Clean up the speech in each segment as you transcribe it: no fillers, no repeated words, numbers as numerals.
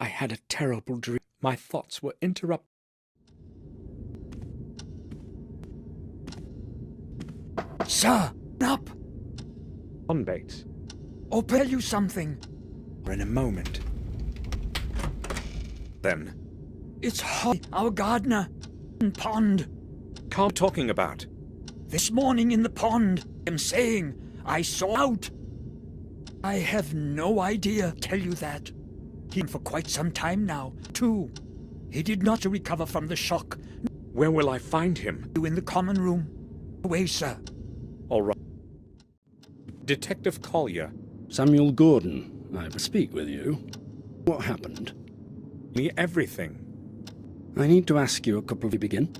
I had a terrible dream. My thoughts were interrupted. Sir, up! On Bates. I'll tell you something. In a moment. Then. It's Holly, our gardener. Pond. Calm talking about. This morning in the pond, I'm saying, I saw out. I have no idea, tell you that. He for quite some time now, too. He did not recover from the shock. Where will I find him? In the common room. Away, sir. All right. Detective Collier. Samuel Gordon, I will speak with you. What happened? Everything. I need to ask you a couple of... begin?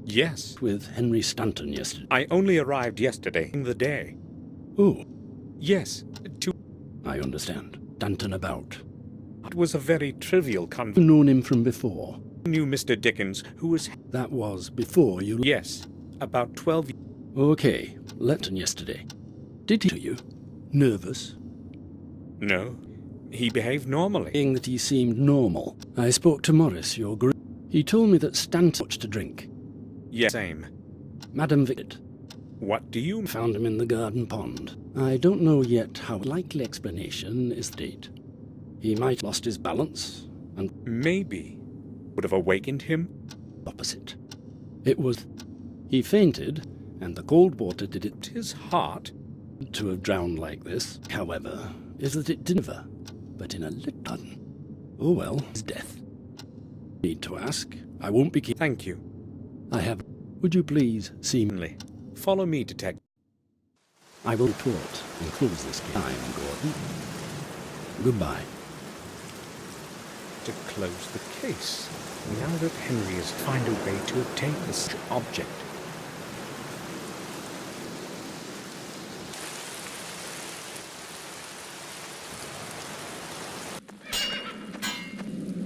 Yes. With Henry Stanton yesterday. I only arrived yesterday in the day. Oh. Yes, I understand. Stanton about. It was a very trivial You've known him from before? Knew Mr. Dickens, who was... That was before you... Yes, about 12... Okay, Letton yesterday. Did he to you? Nervous? No, he behaved normally. Saying that he seemed normal. I spoke to Morris, your group. He told me that Stanton much to drink. Yes, same. Madam Vickett. What do you... Found him in the garden pond. I don't know yet how likely explanation is the date. He might have lost his balance, and... Maybe. Would have awakened him? Opposite. It was... He fainted, and the cold water did it... His heart? To have drowned like this, however, is that it didn't ever, but in a little... Oh well, his death. Need to ask. I won't be... Thank you. I have... Would you please see me? Follow me, Detective. I will report and close this time, Gordon. Goodbye. To close the case. Now that Henry has found a way to obtain this object.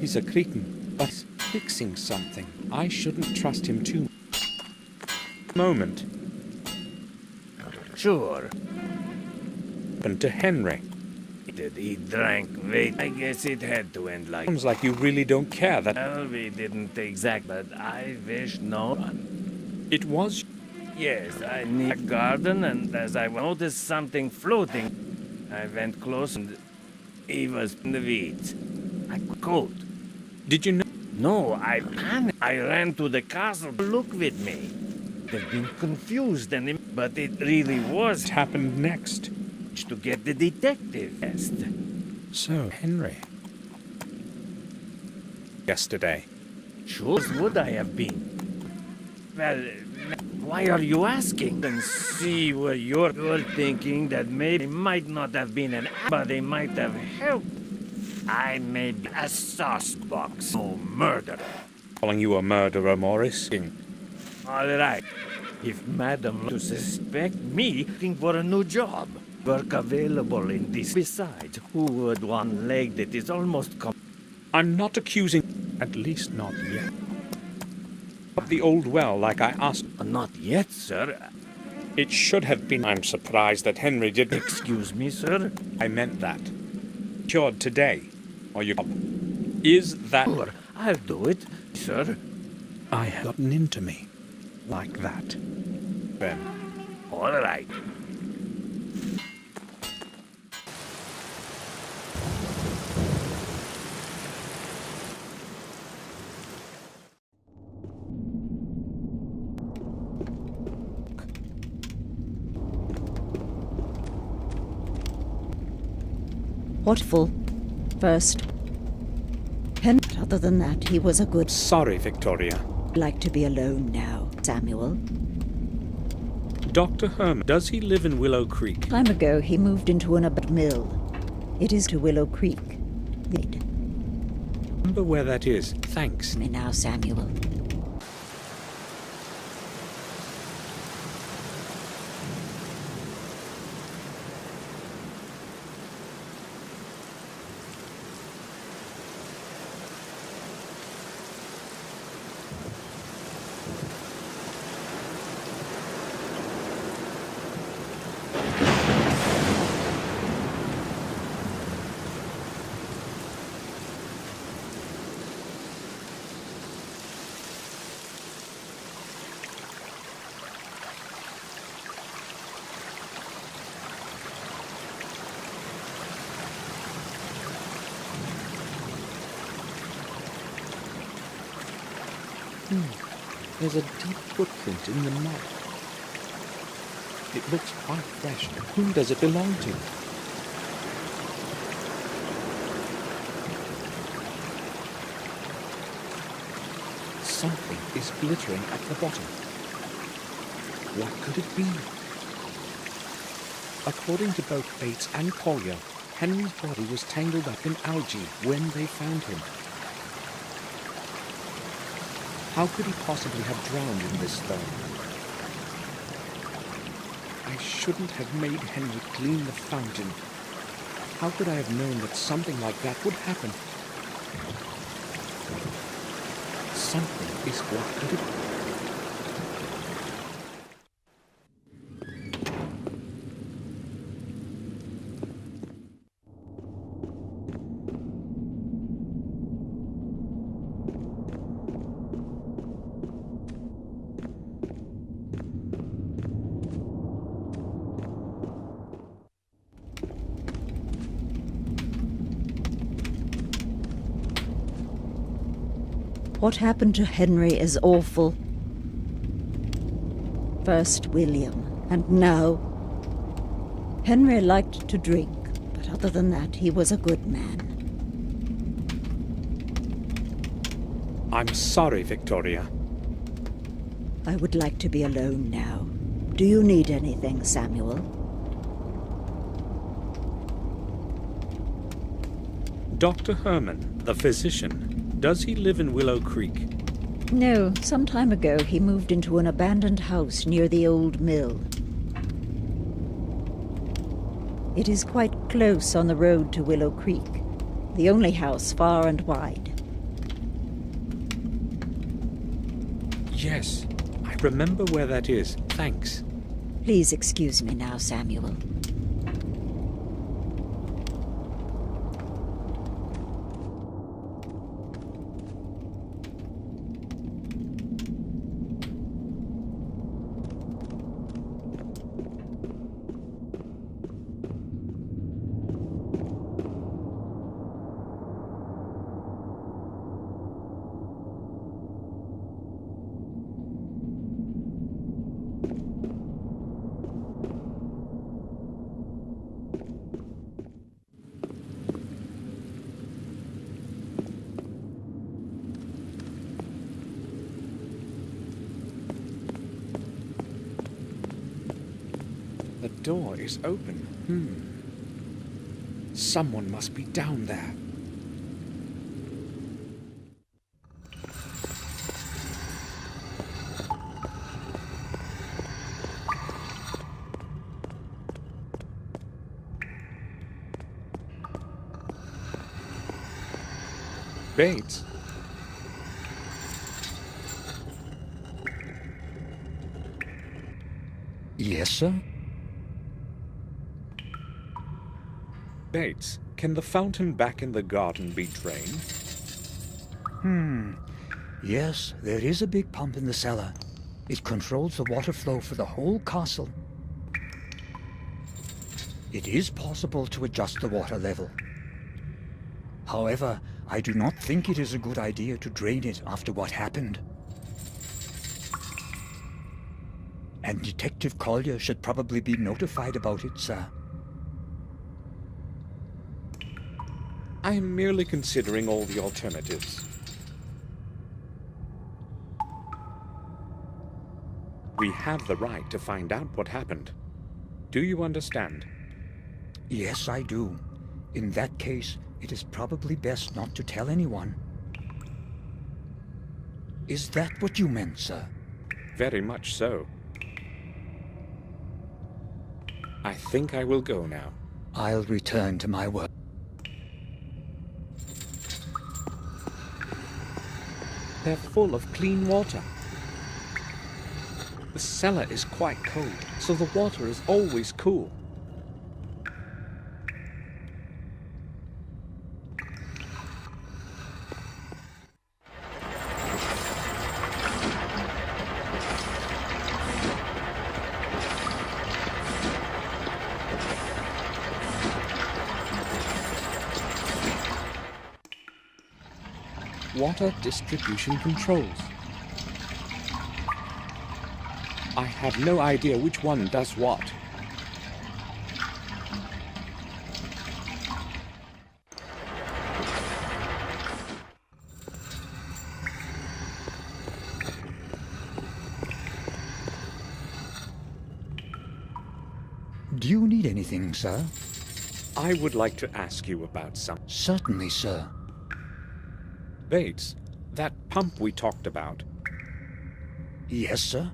He's a cretin, but he's fixing something. I shouldn't trust him too. Moment. Sure. And to Henry. He drank. Wait, I guess it had to end like... Sounds like you really don't care that... Well, we didn't exact, but I wish no one. It was... Yes, I need a garden, and as I noticed something floating, I went close and he was in the weeds. I cold. Did you know... No, I panicked. I ran to the castle to look with me. They've been confused, but it really was... What happened next? To get the detective test. So, Henry... Yesterday. Sure would I have been. Well, why are you asking? And see what you're thinking that maybe might not have been an but they might have helped. I may be a sauce box, no murderer. Calling you a murderer, Morris? All right. If Madam to suspect me looking for a new job, work available in this. Besides, who would one leg that is almost I'm not accusing, at least not yet, of the old well like I asked. Not yet, sir. It should have been. I'm surprised that Henry didn't. Excuse me, sir? I meant that. Cured today, or you... Is that... Sure, I'll do it, sir. I have gotten into me. Like that. Then. All right. Watchful. First. And other than that, he was a good... Sorry, Victoria. Like to be alone now, Samuel. Dr. Herman, does he live in Willow Creek? Time ago, he moved into an abandoned mill. It is to Willow Creek. Remember where that is. Thanks. Me now, Samuel. There's a deep footprint in the mud. It looks quite fresh. Whom does it belong to? Something is glittering at the bottom. What could it be? According to both Bates and Collier, Henry's body was tangled up in algae when they found him. How could he possibly have drowned in this stone? I shouldn't have made Henry clean the fountain. How could I have known that something like that would happen? Something is what could it be? What happened to Henry is awful. First William, and now... Henry liked to drink, but other than that, he was a good man. I'm sorry, Victoria. I would like to be alone now. Do you need anything, Samuel? Dr. Herman, the physician, does he live in Willow Creek? No, some time ago he moved into an abandoned house near the old mill. It is quite close on the road to Willow Creek, the only house far and wide. Yes, I remember where that is. Thanks. Please excuse me now, Samuel. The door is open. Someone must be down there. Bates? Yes, sir? Bates, can the fountain back in the garden be drained? Yes, there is a big pump in the cellar. It controls the water flow for the whole castle. It is possible to adjust the water level. However, I do not think it is a good idea to drain it after what happened. And Detective Collier should probably be notified about it, sir. I am merely considering all the alternatives. We have the right to find out what happened. Do you understand? Yes, I do. In that case, it is probably best not to tell anyone. Is that what you meant, sir? Very much so. I think I will go now. I'll return to my work. They're full of clean water. The cellar is quite cold, so the water is always cool. Water distribution controls. I have no idea which one does what. Do you need anything, sir? I would like to ask you about something. Certainly, sir. Bates, that pump we talked about, Yes, sir?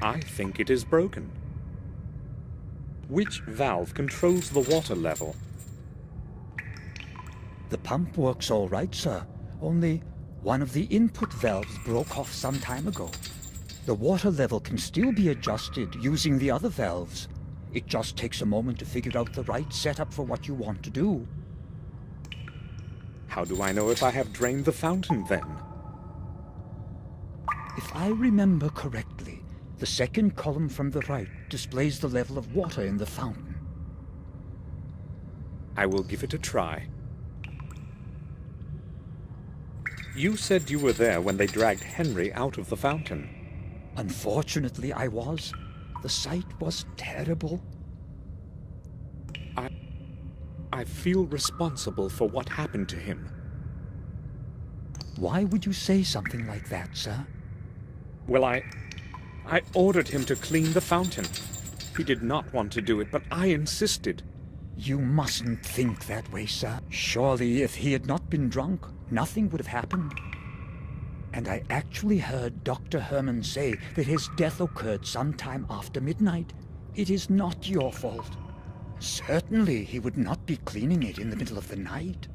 I think it is broken. Which valve controls the water level? The pump works all right, sir. Only one of the input valves broke off some time ago. The water level can still be adjusted using the other valves. It just takes a moment to figure out the right setup for what you want to do. How do I know if I have drained the fountain then? If I remember correctly, the second column from the right displays the level of water in the fountain. I will give it a try. You said you were there when they dragged Henry out of the fountain. Unfortunately, I was. The sight was terrible. I feel responsible for what happened to him. Why would you say something like that, sir? Well, I ordered him to clean the fountain. He did not want to do it, but I insisted. You mustn't think that way, sir. Surely, if he had not been drunk, nothing would have happened. And I actually heard Dr. Herman say that his death occurred sometime after midnight. It is not your fault. Certainly, he would not be cleaning it in the middle of the night.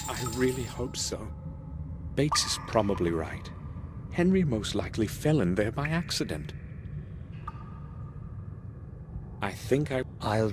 I really hope so. Bates is probably right. Henry most likely fell in there by accident. I think I'll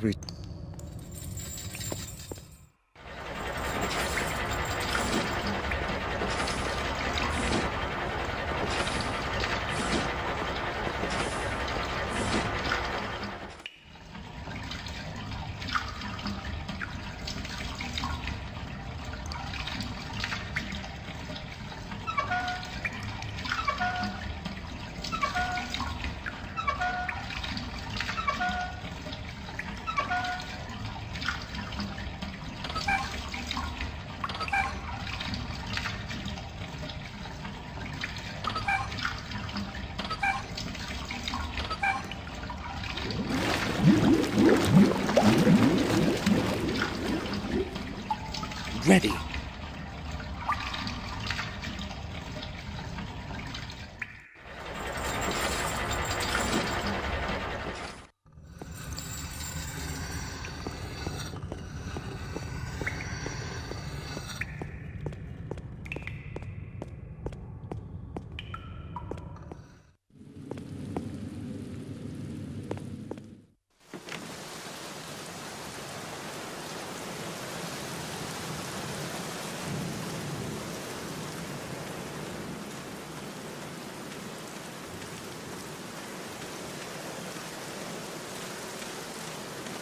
ready.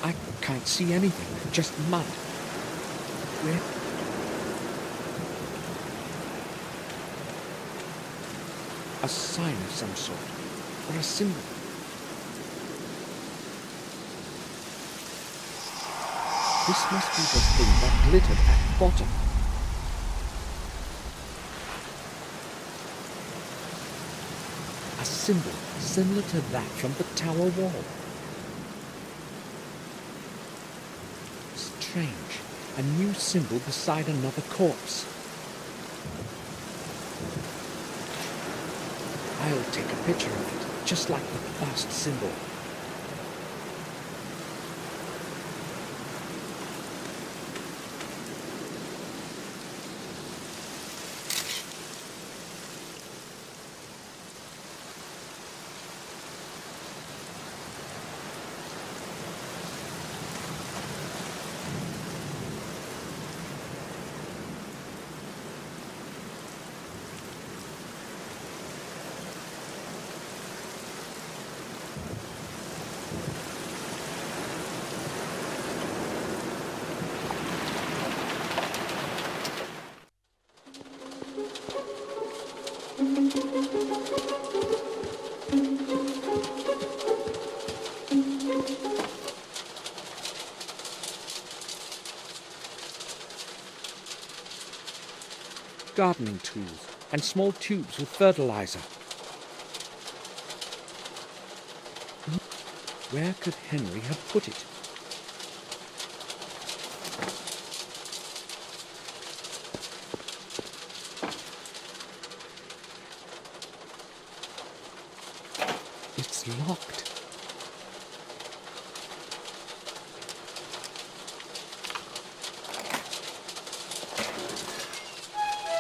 I can't see anything, just mud. Where? A sign of some sort, or a symbol. This must be the thing that glittered at the bottom. A symbol similar to that from the tower wall. Strange. A new symbol beside another corpse. I'll take a picture of it, just like the first symbol. gardening tools and small tubes with fertilizer. Where could Henry have put it? It's locked.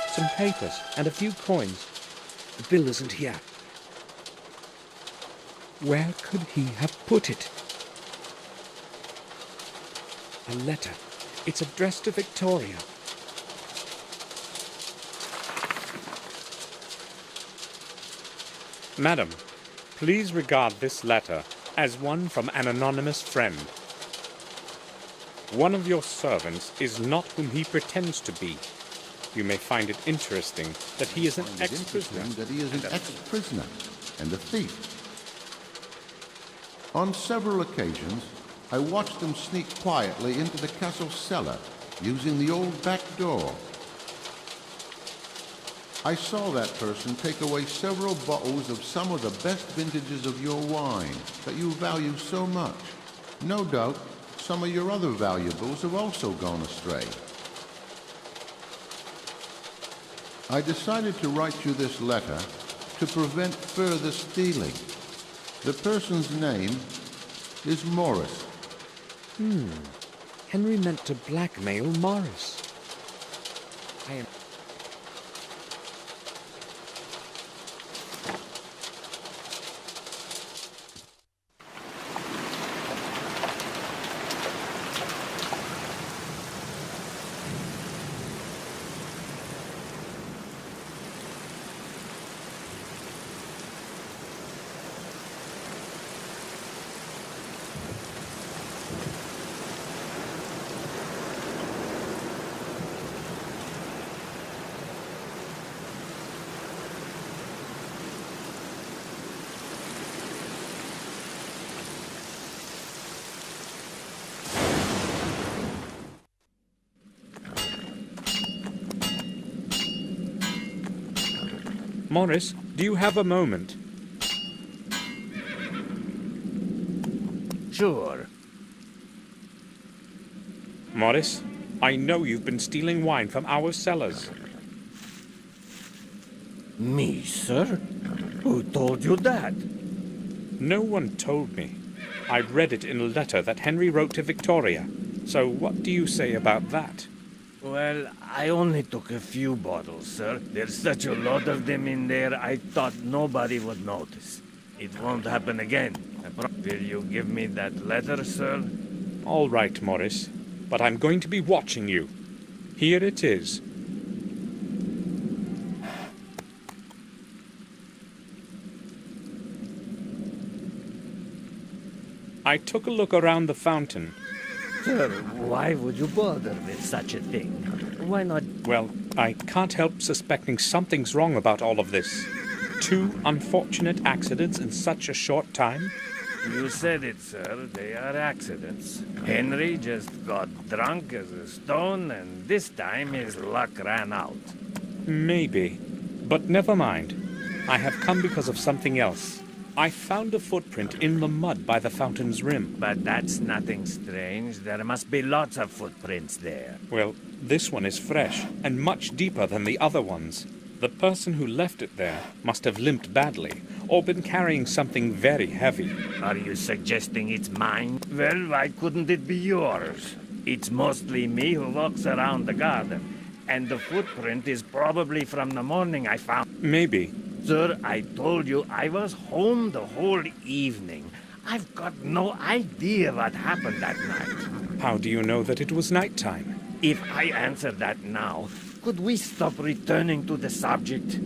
Some papers and a few coins. The bill isn't here. Where could he have put it? A letter. It's addressed to Victoria. Madam, please regard this letter as one from an anonymous friend. One of your servants is not whom he pretends to be. You may find it interesting that he is an ex-prisoner. And a thief. On several occasions, I watched them sneak quietly into the castle cellar, using the old back door. I saw that person take away several bottles of some of the best vintages of your wine that you value so much. No doubt, some of your other valuables have also gone astray. I decided to write you this letter to prevent further stealing. The person's name is Morris. Henry meant to blackmail Morris. I am... Morris, do you have a moment? Sure. Morris, I know you've been stealing wine from our cellars. Me, sir? Who told you that? No one told me. I read it in a letter that Henry wrote to Victoria. So what do you say about that? Well, I only took a few bottles, sir. There's such a lot of them in there, I thought nobody would notice. It won't happen again. Will you give me that letter, sir? All right, Morris. But I'm going to be watching you. Here it is. I took a look around the fountain. Sir, why would you bother with such a thing? Why not? Well, I can't help suspecting something's wrong about all of this. 2 unfortunate accidents in such a short time. You said it, sir. They are accidents. Henry just got drunk as a stone, and this time his luck ran out. Maybe. But never mind. I have come because of something else. I found a footprint in the mud by the fountain's rim. But that's nothing strange. There must be lots of footprints there. Well, this one is fresh and much deeper than the other ones. The person who left it there must have limped badly or been carrying something very heavy. Are you suggesting it's mine? Well, why couldn't it be yours? It's mostly me who walks around the garden, and the footprint is probably from the morning I found. Maybe. Sir, I told you I was home the whole evening. I've got no idea what happened that night. How do you know that it was nighttime? If I answer that now, could we stop returning to the subject?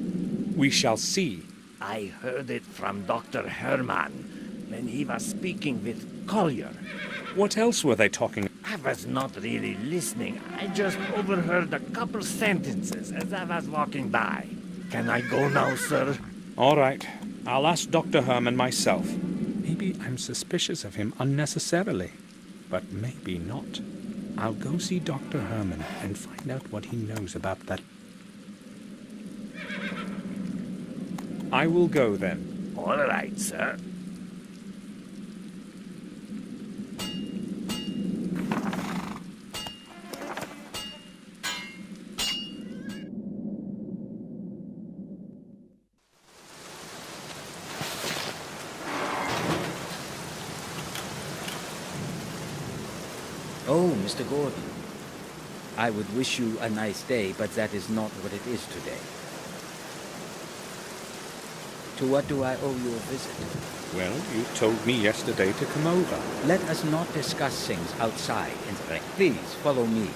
We shall see. I heard it from Dr. Herman when he was speaking with Collier. What else were they talking? I was not really listening. I just overheard a couple sentences as I was walking by. Can I go now, sir? All right. I'll ask Dr. Herman myself. Maybe I'm suspicious of him unnecessarily, but maybe not. I'll go see Dr. Herman and find out what he knows about that. I will go then. All right, sir. Oh, Mr. Gordon. I would wish you a nice day, but that is not what it is today. To what do I owe you a visit? Well, you told me yesterday to come over. Let us not discuss things outside in the rain. Please, follow me.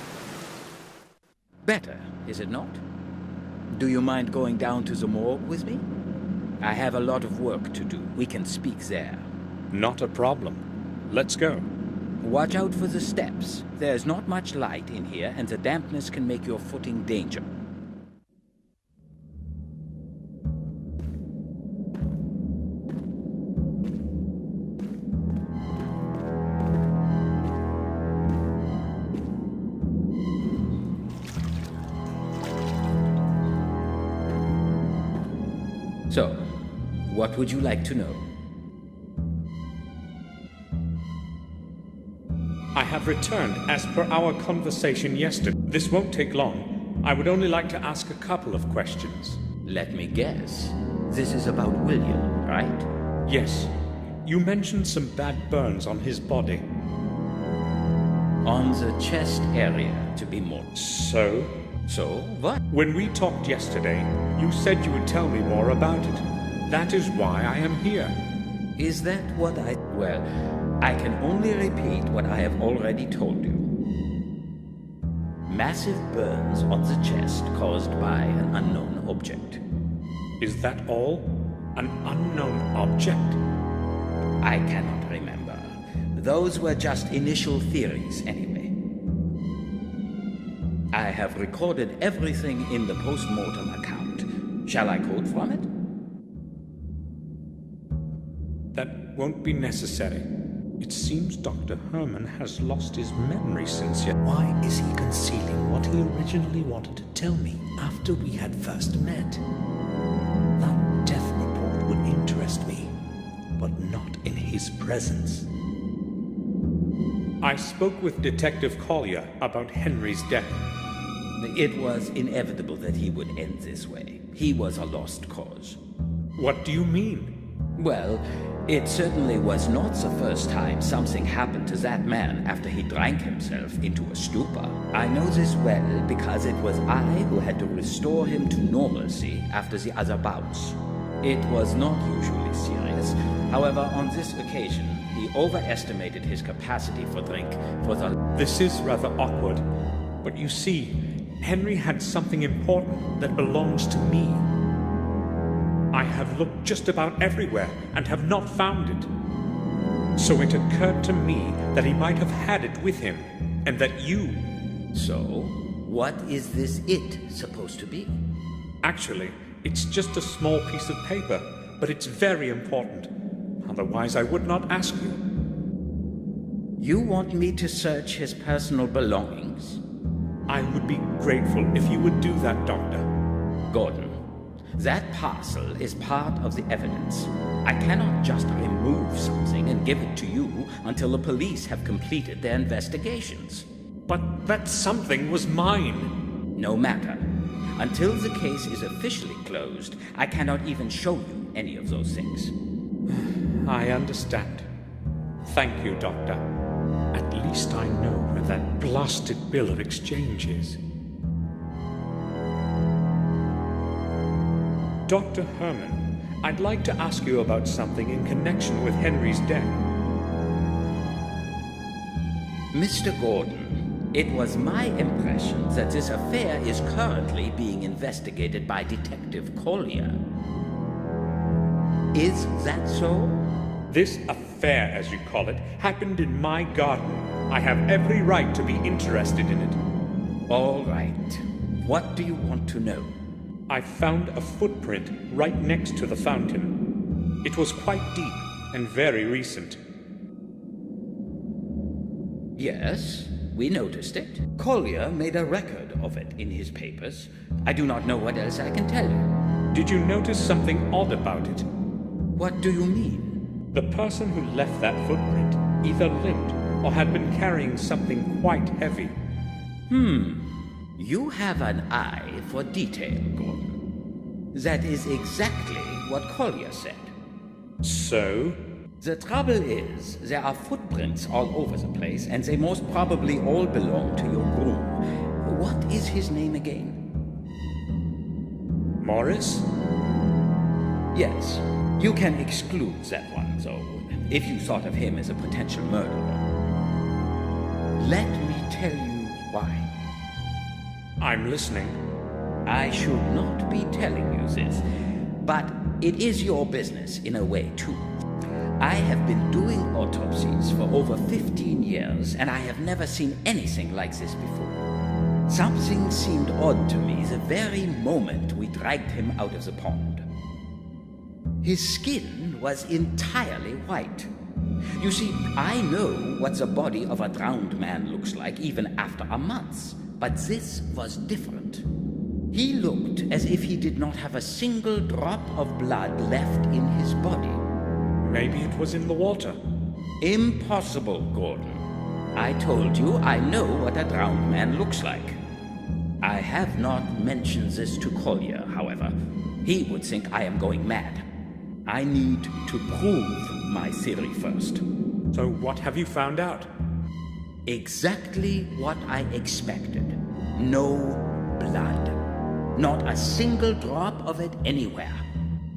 Better, is it not? Do you mind going down to the morgue with me? I have a lot of work to do. We can speak there. Not a problem. Let's go. Watch out for the steps. There's not much light in here, and the dampness can make your footing dangerous. So, what would you like to know? I have returned as per our conversation yesterday. This won't take long. I would only like to ask a couple of questions. Let me guess. This is about William, right? Yes. You mentioned some bad burns on his body. On the chest area, to be more. So? So, what? When we talked yesterday, you said you would tell me more about it. That is why I am here. Is that what I... Well, I can only repeat what I have already told you. Massive burns on the chest caused by an unknown object. Is that all? An unknown object? I cannot remember. Those were just initial theories, anyway. I have recorded everything in the post-mortem account. Shall I quote from it? That won't be necessary. It seems Dr. Herman has lost his memory since yet. Why is he concealing what he originally wanted to tell me after we had first met? That death report would interest me, but not in his presence. I spoke with Detective Collier about Henry's death. It was inevitable that he would end this way. He was a lost cause. What do you mean? Well, it certainly was not the first time something happened to that man after he drank himself into a stupor. I know this well because it was I who had to restore him to normalcy after the other bouts. It was not usually serious. However, on this occasion, he overestimated his capacity for drink for the... This is rather awkward, but you see, Henry had something important that belongs to me. I have looked just about everywhere and have not found it. So it occurred to me that he might have had it with him, and that you... So, what is this it supposed to be? Actually, it's just a small piece of paper, but it's very important. Otherwise, I would not ask you. You want me to search his personal belongings? I would be grateful if you would do that, Doctor. Gordon, that parcel is part of the evidence. I cannot just remove something and give it to you until the police have completed their investigations. But that something was mine. No matter. Until the case is officially closed, I cannot even show you any of those things. I understand. Thank you, Doctor. At least I know where that blasted bill of exchange is. Dr. Herman, I'd like to ask you about something in connection with Henry's death. Mr. Gordon, it was my impression that this affair is currently being investigated by Detective Collier. Is that so? This affair, as you call it, happened in my garden. I have every right to be interested in it. All right. What do you want to know? I found a footprint right next to the fountain. It was quite deep and very recent. Yes, we noticed it. Collier made a record of it in his papers. I do not know what else I can tell you. Did you notice something odd about it? What do you mean? The person who left that footprint either limped or had been carrying something quite heavy. You have an eye for detail, Gordon. That is exactly what Collier said. So? The trouble is, there are footprints all over the place, and they most probably all belong to your groom. What is his name again? Morris? Yes. You can exclude that one, though, if you thought of him as a potential murderer. Let me tell you why. I'm listening. I should not be telling you this, but it is your business in a way, too. I have been doing autopsies for over 15 years, and I have never seen anything like this before. Something seemed odd to me the very moment we dragged him out of the pond. His skin was entirely white. You see, I know what the body of a drowned man looks like even after a month, but this was different. He looked as if he did not have a single drop of blood left in his body. Maybe it was in the water. Impossible, Gordon. I told you I know what a drowned man looks like. I have not mentioned this to Collier, however. He would think I am going mad. I need to prove my theory first. So what have you found out? Exactly what I expected. No blood. Not a single drop of it anywhere.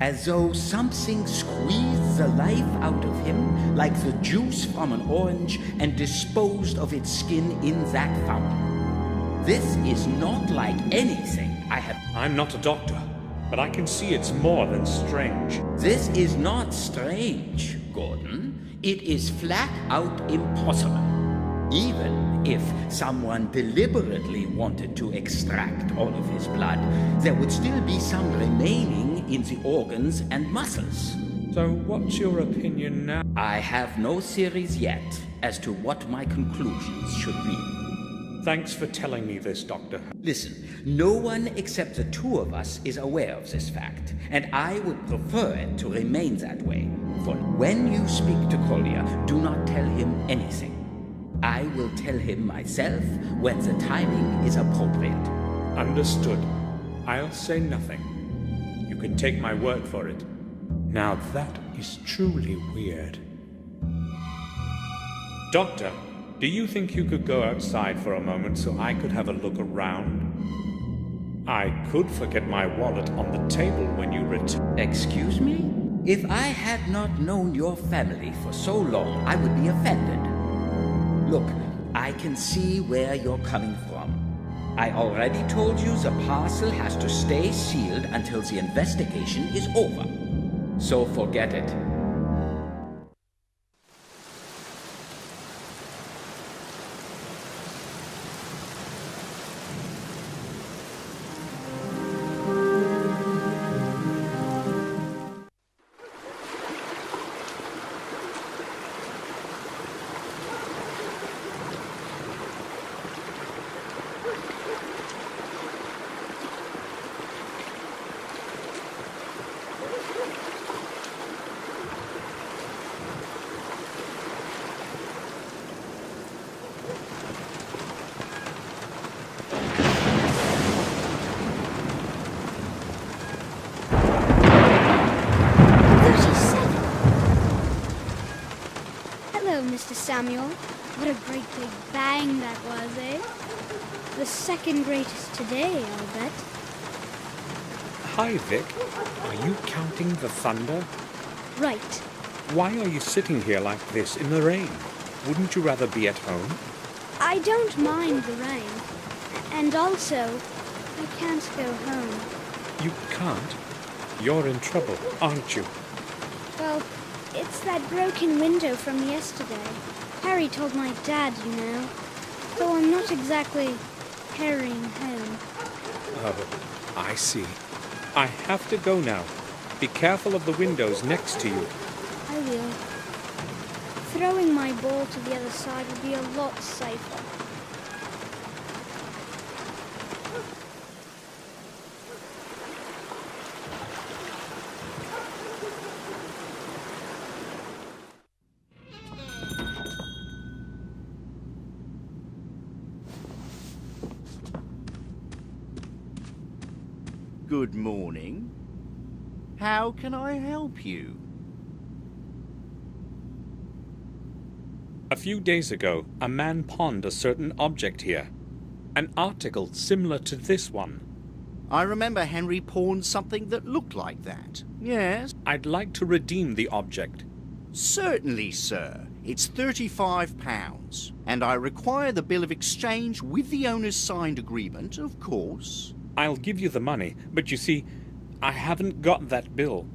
As though something squeezed the life out of him like the juice from an orange and disposed of its skin in that fountain. This is not like anything I have... I'm not a doctor, but I can see it's more than strange. This is not strange, Gordon. It is flat out impossible. Even if someone deliberately wanted to extract all of his blood, there would still be some remaining in the organs and muscles. So what's your opinion now? I have no theories yet as to what my conclusions should be. Thanks for telling me this, Doctor. Listen, no one except the two of us is aware of this fact, and I would prefer it to remain that way. For when you speak to Collier, do not tell him anything. I will tell him myself when the timing is appropriate. Understood. I'll say nothing. You can take my word for it. Now that is truly weird. Doctor, do you think you could go outside for a moment so I could have a look around? I could forget my wallet on the table when you return. Excuse me? If I had not known your family for so long, I would be offended. Look, I can see where you're coming from. I already told you the parcel has to stay sealed until the investigation is over. So forget it. Mr. Samuel. What a great big bang that was, eh? The second greatest today, I'll bet. Hi, Vic. Are you counting the thunder? Right. Why are you sitting here like this in the rain? Wouldn't you rather be at home? I don't mind the rain. And also, I can't go home. You can't? You're in trouble, aren't you? Well, it's that broken window from yesterday. Harry told my dad, you know. So I'm not exactly hurrying home. Oh, I see. I have to go now. Be careful of the windows next to you. I will. Throwing my ball to the other side would be a lot safer. Good morning. How can I help you? A few days ago, a man pawned a certain object here. An article similar to this one. I remember Henry pawned something that looked like that. Yes? I'd like to redeem the object. Certainly, sir. It's £35, and I require the bill of exchange with the owner's signed agreement, of course. I'll give you the money, but you see, I haven't got that bill.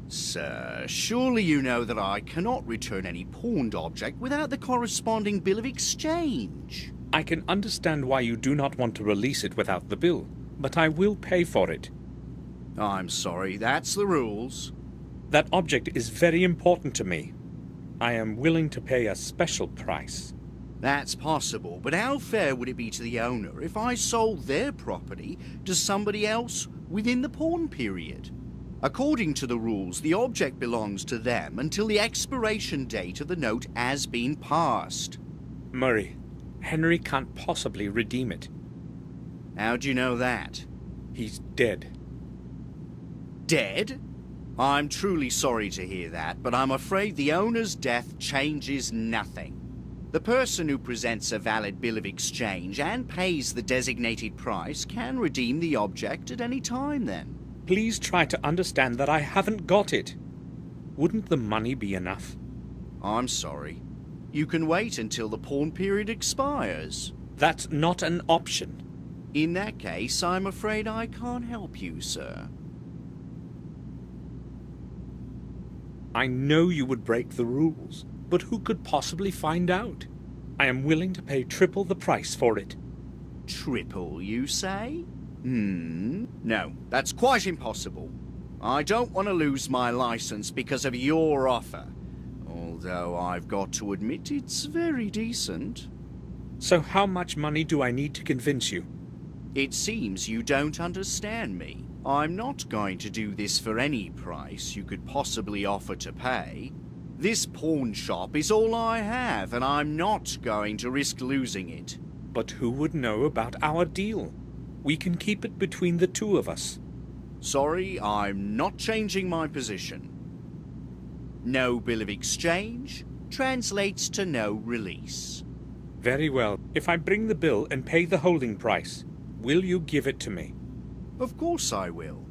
Sir, surely you know that I cannot return any pawned object without the corresponding bill of exchange. I can understand why you do not want to release it without the bill, but I will pay for it. I'm sorry, that's the rules. That object is very important to me. I am willing to pay a special price. That's possible, but how fair would it be to the owner if I sold their property to somebody else within the pawn period? According to the rules, the object belongs to them until the expiration date of the note has been passed. Murray, Henry can't possibly redeem it. How do you know that? He's dead. Dead? I'm truly sorry to hear that, but I'm afraid the owner's death changes nothing. The person who presents a valid bill of exchange and pays the designated price can redeem the object at any time then. Please try to understand that I haven't got it. Wouldn't the money be enough? I'm sorry. You can wait until the pawn period expires. That's not an option. In that case, I'm afraid I can't help you, sir. I know you would break the rules, but who could possibly find out? I am willing to pay triple the price for it. Triple, you say? No, that's quite impossible. I don't want to lose my license because of your offer. Although I've got to admit it's very decent. So how much money do I need to convince you? It seems you don't understand me. I'm not going to do this for any price you could possibly offer to pay. This pawn shop is all I have, and I'm not going to risk losing it. But who would know about our deal? We can keep it between the two of us. Sorry, I'm not changing my position. No bill of exchange translates to no release. Very well. If I bring the bill and pay the holding price, will you give it to me? Of course I will.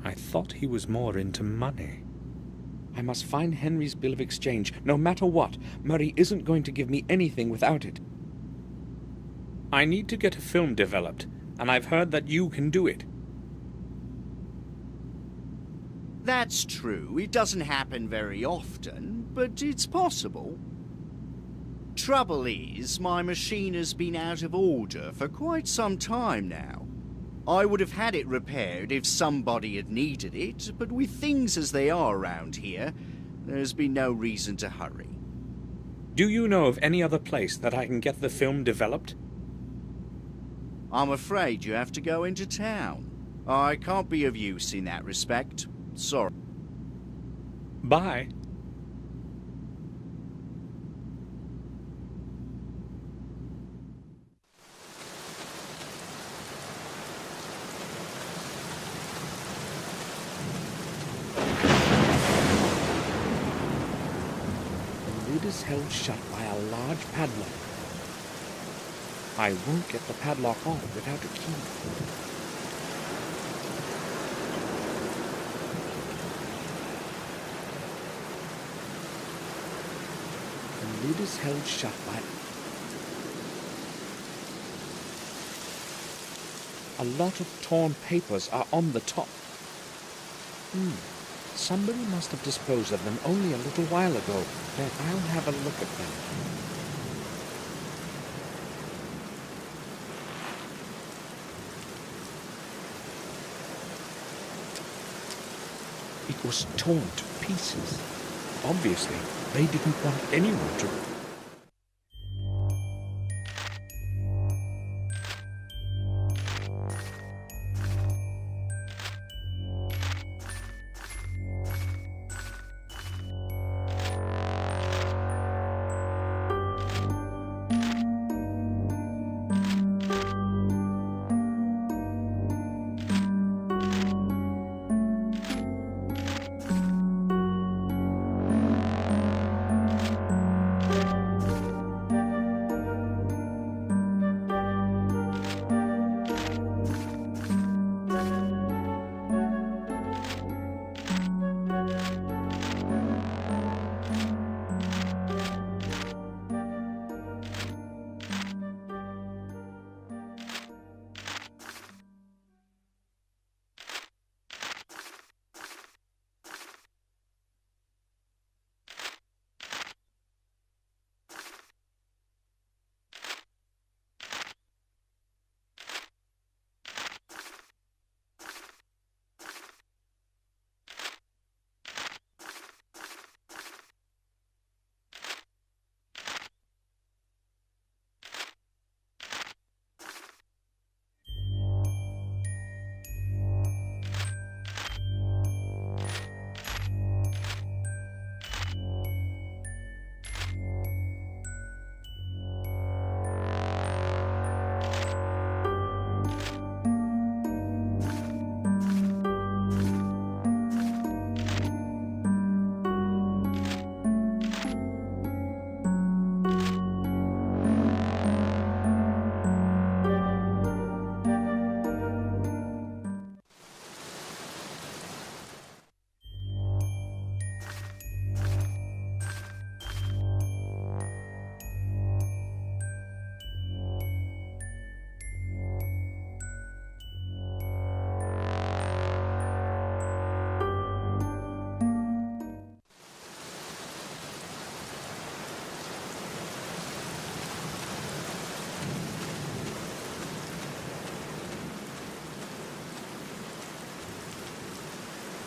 I thought he was more into money. I must find Henry's bill of exchange, no matter what. Murray isn't going to give me anything without it. I need to get a film developed, and I've heard that you can do it. That's true. It doesn't happen very often, but it's possible. Trouble is, my machine has been out of order for quite some time now. I would have had it repaired if somebody had needed it, but with things as they are around here, there's been no reason to hurry. Do you know of any other place that I can get the film developed? I'm afraid you have to go into town. I can't be of use in that respect. Sorry. Bye. The lid is held shut by a large padlock. I won't get the padlock on without a key. The lid is held shut by... A lot of torn papers are on the top. Somebody must have disposed of them only a little while ago. Then I'll have a look at them. It was torn to pieces. Obviously, they didn't want anyone to...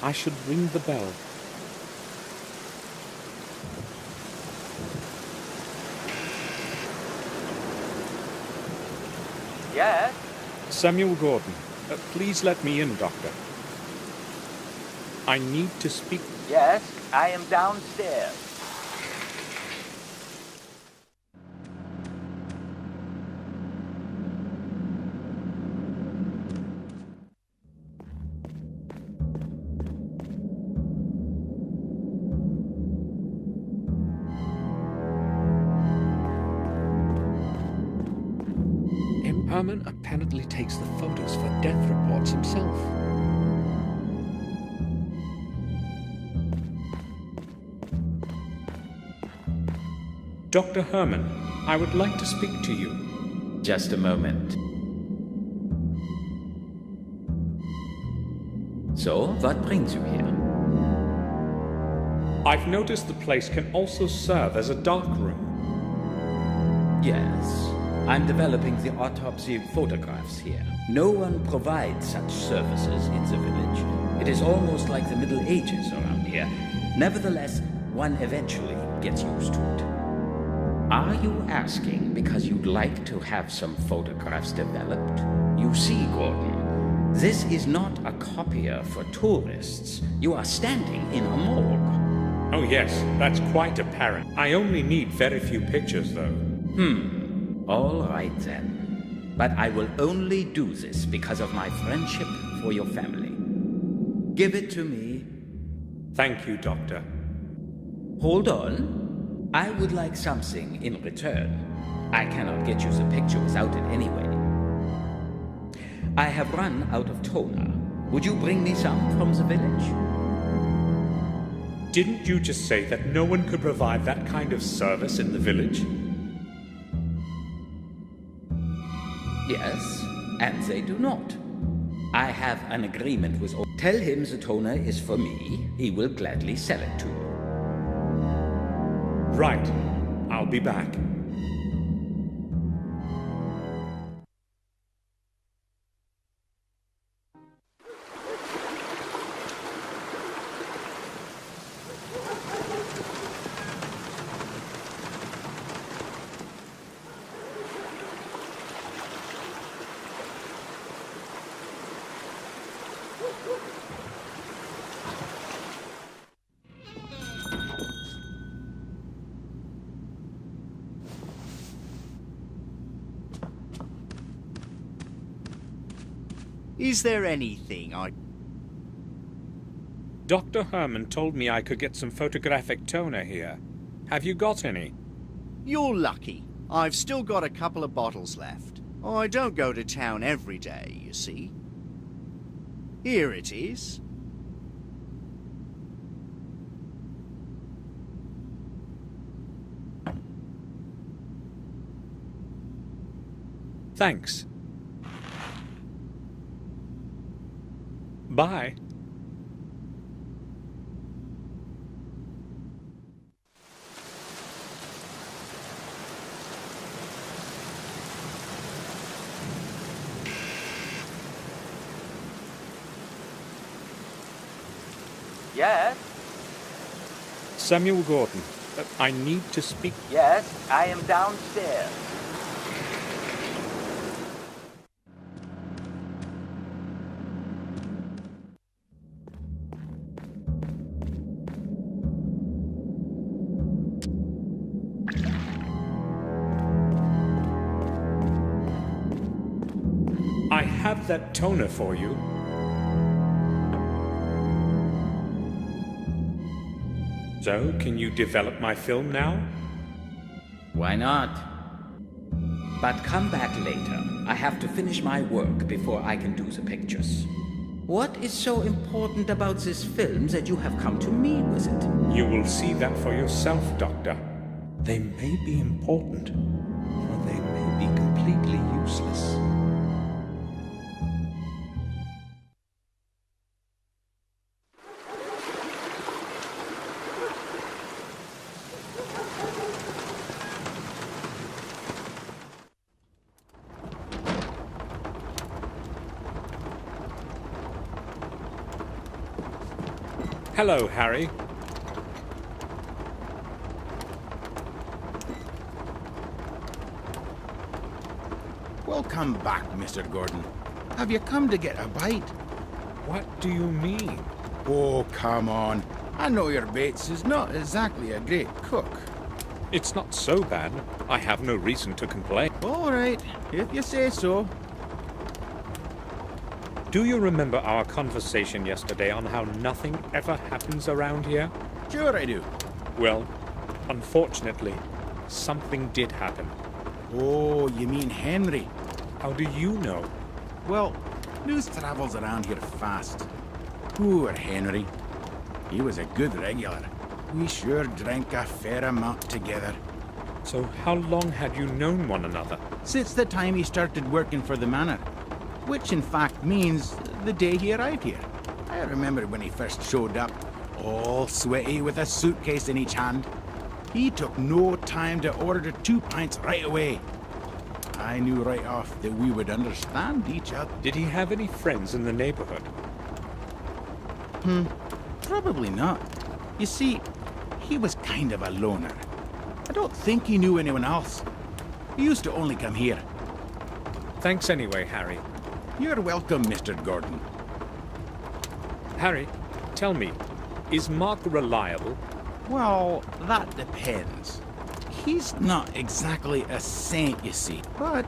I should ring the bell. Yes? Samuel Gordon, please let me in, Doctor. I need to speak. Yes, I am downstairs. Herman apparently takes the photos for death reports himself. Dr. Herman, I would like to speak to you. Just a moment. So, what brings you here? I've noticed the place can also serve as a dark room. Yes. I'm developing the autopsy photographs here. No one provides such services in the village. It is almost like the Middle Ages around here. Nevertheless, one eventually gets used to it. Are you asking because you'd like to have some photographs developed? You see, Gordon, this is not a copier for tourists. You are standing in a morgue. Oh yes, that's quite apparent. I only need very few pictures, though. All right, then. But I will only do this because of my friendship for your family. Give it to me. Thank you, Doctor. Hold on. I would like something in return. I cannot get you the picture without it anyway. I have run out of toner. Would you bring me some from the village? Didn't you just say that no one could provide that kind of service in the village? Yes, and they do not. I have an agreement with... Tell him the toner is for me. He will gladly sell it to you. Right. I'll be back. Is there anything I... Dr. Herman told me I could get some photographic toner here. Have you got any? You're lucky. I've still got a couple of bottles left. I don't go to town every day, you see. Here it is. Thanks. Bye. Yes? Samuel Gordon, I need to speak. Yes, I am downstairs. I have that toner for you. So, can you develop my film now? Why not? But come back later. I have to finish my work before I can do the pictures. What is so important about this film that you have come to me with it? You will see that for yourself, Doctor. They may be important, or they may be completely useless. Hello, Harry. Welcome back, Mr. Gordon. Have you come to get a bite? What do you mean? Oh, come on. I know your Bates is not exactly a great cook. It's not so bad. I have no reason to complain. All right, if you say so. Do you remember our conversation yesterday on how nothing ever happens around here? Sure I do. Well, unfortunately, something did happen. Oh, you mean Henry? How do you know? Well, news travels around here fast. Poor Henry. He was a good regular. We sure drank a fair amount together. So how long had you known one another? Since the time he started working for the manor. Which in fact means the day he arrived here. I remember when he first showed up, all sweaty with a suitcase in each hand. He took no time to order 2 pints right away. I knew right off that we would understand each other. Did he have any friends in the neighborhood? Probably not. You see, he was kind of a loner. I don't think he knew anyone else. He used to only come here. Thanks anyway, Harry. You're welcome, Mr. Gordon. Harry, tell me, is Mark reliable? Well, that depends. He's not exactly a saint, you see, but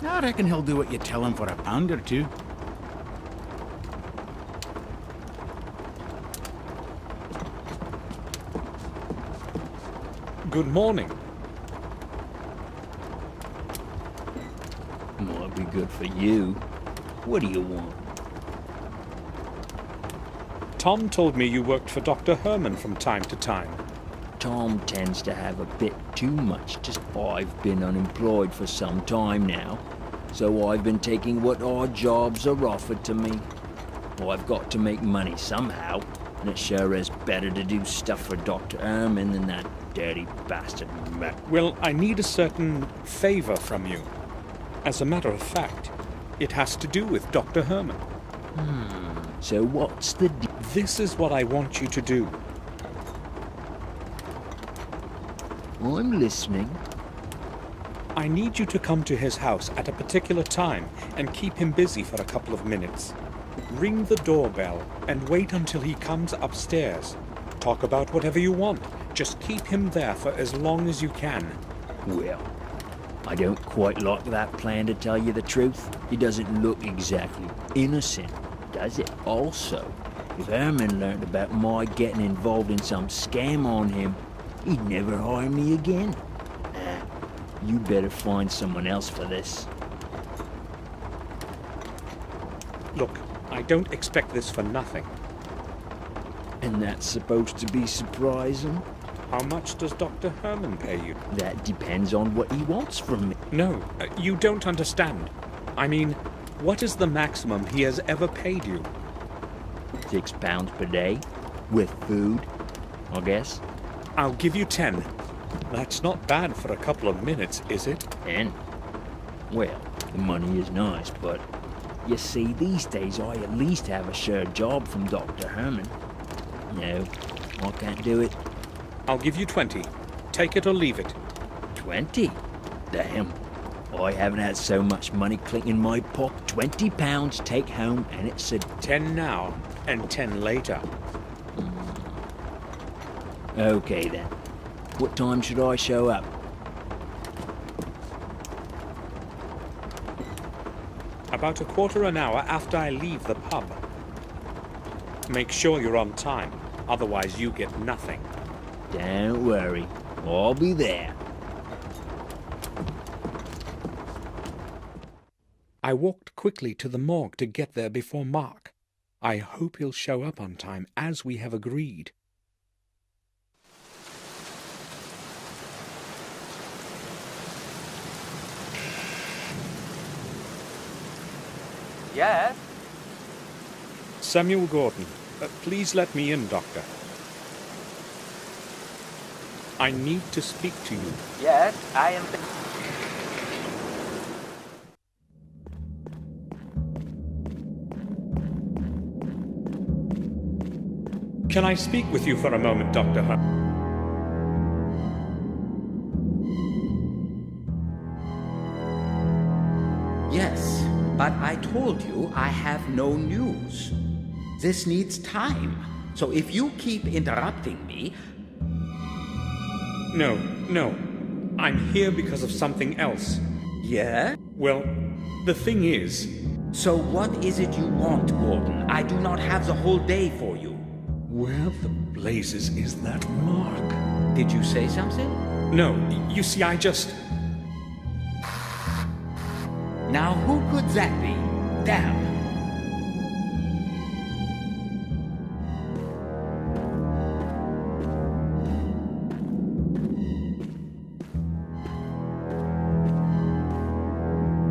I reckon he'll do what you tell him for a pound or two. Good morning. Might be good for you. What do you want? Tom told me you worked for Dr. Herman from time to time. Tom tends to have a bit too much to... I've been unemployed for some time now, so I've been taking what odd jobs are offered to me. Well, I've got to make money somehow, and it sure is better to do stuff for Dr. Herman than that dirty bastard. Well, I need a certain favor from you. As a matter of fact, it has to do with Dr. Herman. So what's the This is what I want you to do. I'm listening. I need you to come to his house at a particular time and keep him busy for a couple of minutes. Ring the doorbell and wait until he comes upstairs. Talk about whatever you want. Just keep him there for as long as you can. Well, I don't quite like that plan, to tell you the truth. He doesn't look exactly innocent, does it? Also, if Herman learned about my getting involved in some scam on him, he'd never hire me again. You better find someone else for this. Look, I don't expect this for nothing. And that's supposed to be surprising? How much does Dr. Herman pay you? That depends on what he wants from me. No, you don't understand. I mean, what is the maximum he has ever paid you? £6 per day, with food, I guess. I'll give you 10. That's not bad for a couple of minutes, is it? 10? Well, the money is nice, but you see, these days I at least have a sure job from Dr. Herman. No, I can't do it. I'll give you 20. Take it or leave it. 20? Damn. I haven't had so much money clink in my pocket. £20 take home, and it's a... 10 now, and 10 later. Okay then. What time should I show up? About a quarter an hour after I leave the pub. Make sure you're on time, otherwise you get nothing. Don't worry, I'll be there. I walked quickly to the morgue to get there before Mark. I hope he'll show up on time, as we have agreed. Yes? Samuel Gordon, please let me in, Doctor. I need to speak to you. Yes, I am... Can I speak with you for a moment, Dr. Herman? Yes, but I told you I have no news. This needs time. So if you keep interrupting me... No. I'm here because of something else. Yeah? Well, the thing is... So what is it you want, Gordon? I do not have the whole day for you. Where the blazes is that mark? Did you say something? No, you see, I just... Now who could that be? Damn.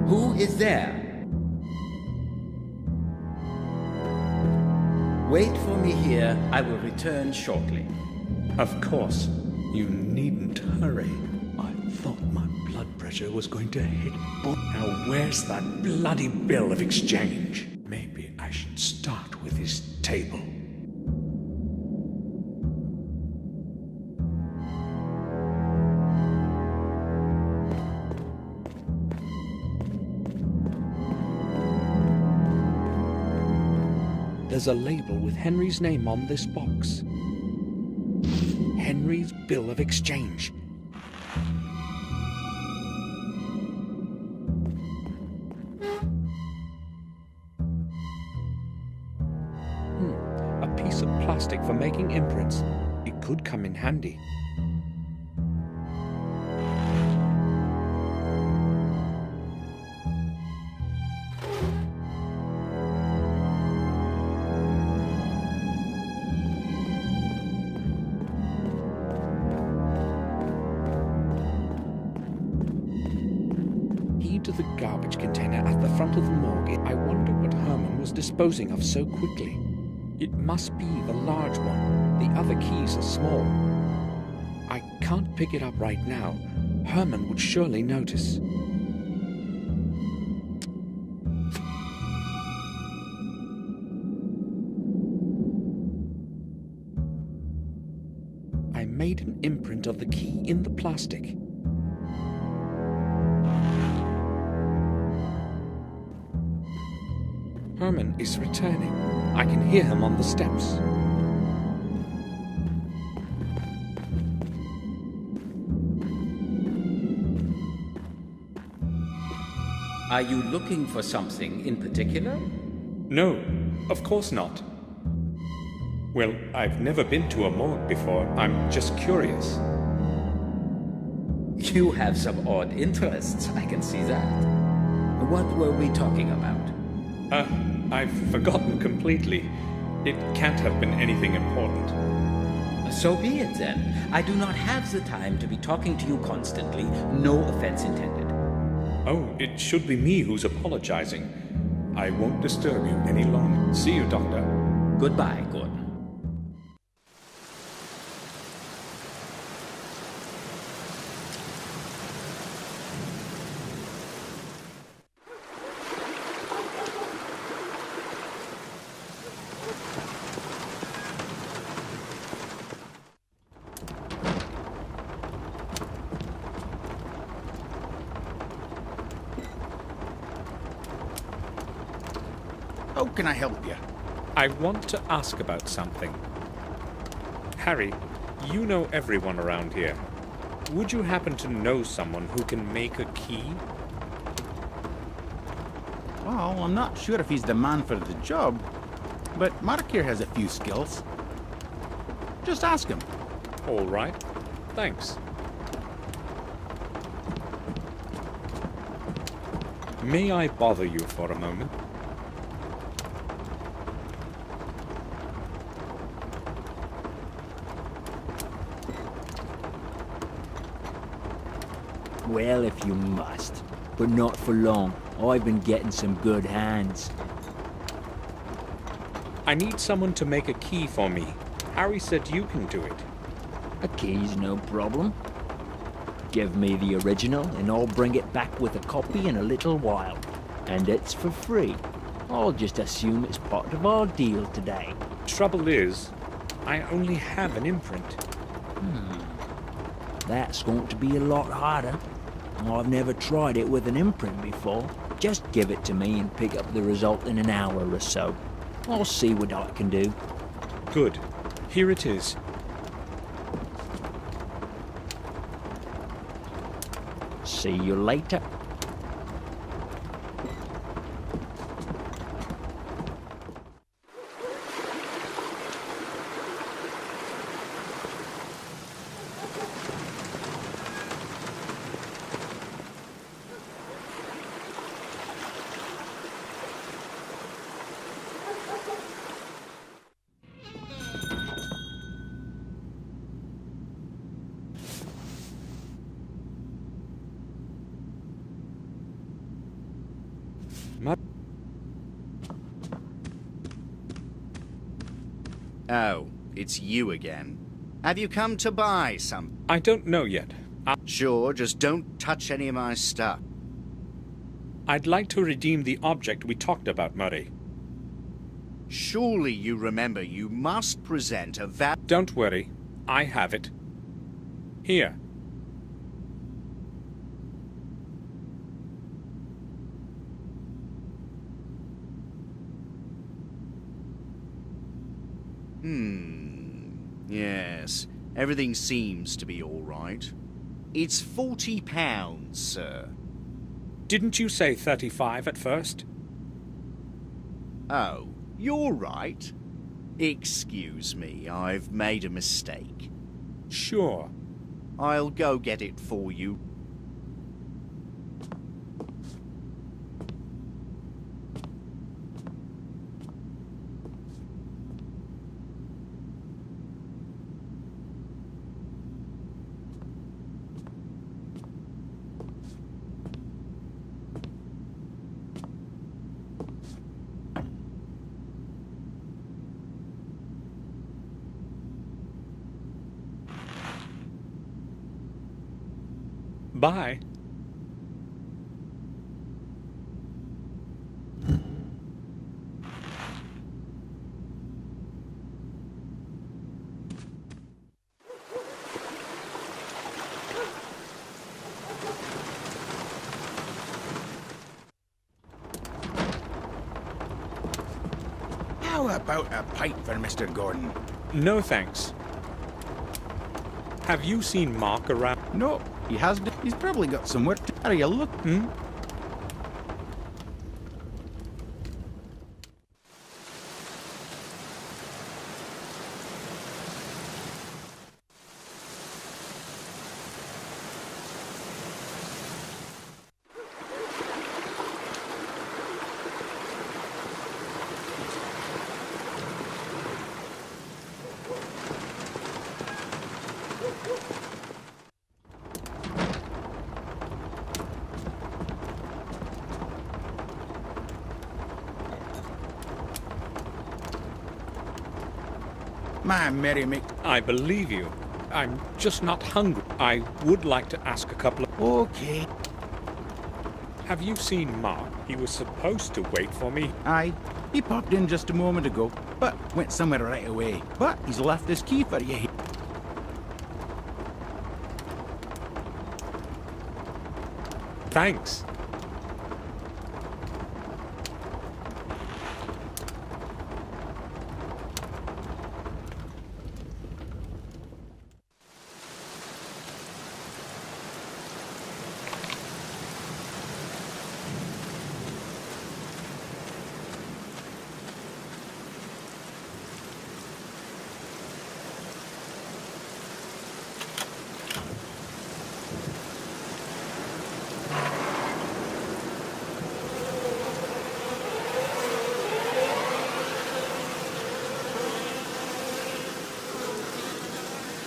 Who is there? Wait for me here. I will return shortly. Of course. You needn't hurry. I thought my blood pressure was going to hit. Now where's that bloody bill of exchange? Maybe I should start with his table. There's a label with Henry's name on this box. Henry's bill of exchange. A piece of plastic for making imprints. It could come in handy. To the garbage container at the front of the morgue. I wonder what Herman was disposing of so quickly. It must be the large one. The other keys are small. I can't pick it up right now. Herman would surely notice. I made an imprint of the key in the plastic. Herman is returning. I can hear him on the steps. Are you looking for something in particular? No, of course not. Well, I've never been to a morgue before. I'm just curious. You have some odd interests, I can see that. What were we talking about? I've forgotten completely. It can't have been anything important. So be it then. I do not have the time to be talking to you constantly. No offense intended. Oh, it should be me who's apologizing. I won't disturb you any longer. See you, Doctor. Goodbye, Gordon. How can I help you? I want to ask about something. Harry, you know everyone around here. Would you happen to know someone who can make a key? Well, I'm not sure if he's the man for the job, but Mark here has a few skills. Just ask him. All right. Thanks. May I bother you for a moment? Well, if you must. But not for long. I've been getting some good hands. I need someone to make a key for me. Harry said you can do it. A key's no problem. Give me the original and I'll bring it back with a copy in a little while. And it's for free. I'll just assume it's part of our deal today. Trouble is, I only have an imprint. That's going to be a lot harder. I've never tried it with an imprint before. Just give it to me and pick up the result in an hour or so. I'll see what I can do. Good. Here it is. See you later. Oh, it's you again. Have you come to buy some? I don't know yet. Sure, just don't touch any of my stuff. I'd like to redeem the object we talked about, Murray. Surely you remember you must present a Don't worry. I have it. Here. Yes, everything seems to be all right. It's £40, sir. Didn't you say 35 at first? Oh, you're right. Excuse me, I've made a mistake. Sure. I'll go get it for you. Bye. How about a pipe for Mr. Gordon? No thanks. Have you seen Mark around? No, he hasn't. He's probably got some work to... Are you look? My merry make. I believe you. I'm just not hungry. I would like to ask a couple of... Okay. Have you seen Mark? He was supposed to wait for me. Aye. He popped in just a moment ago, but went somewhere right away. But he's left this key for you. Thanks.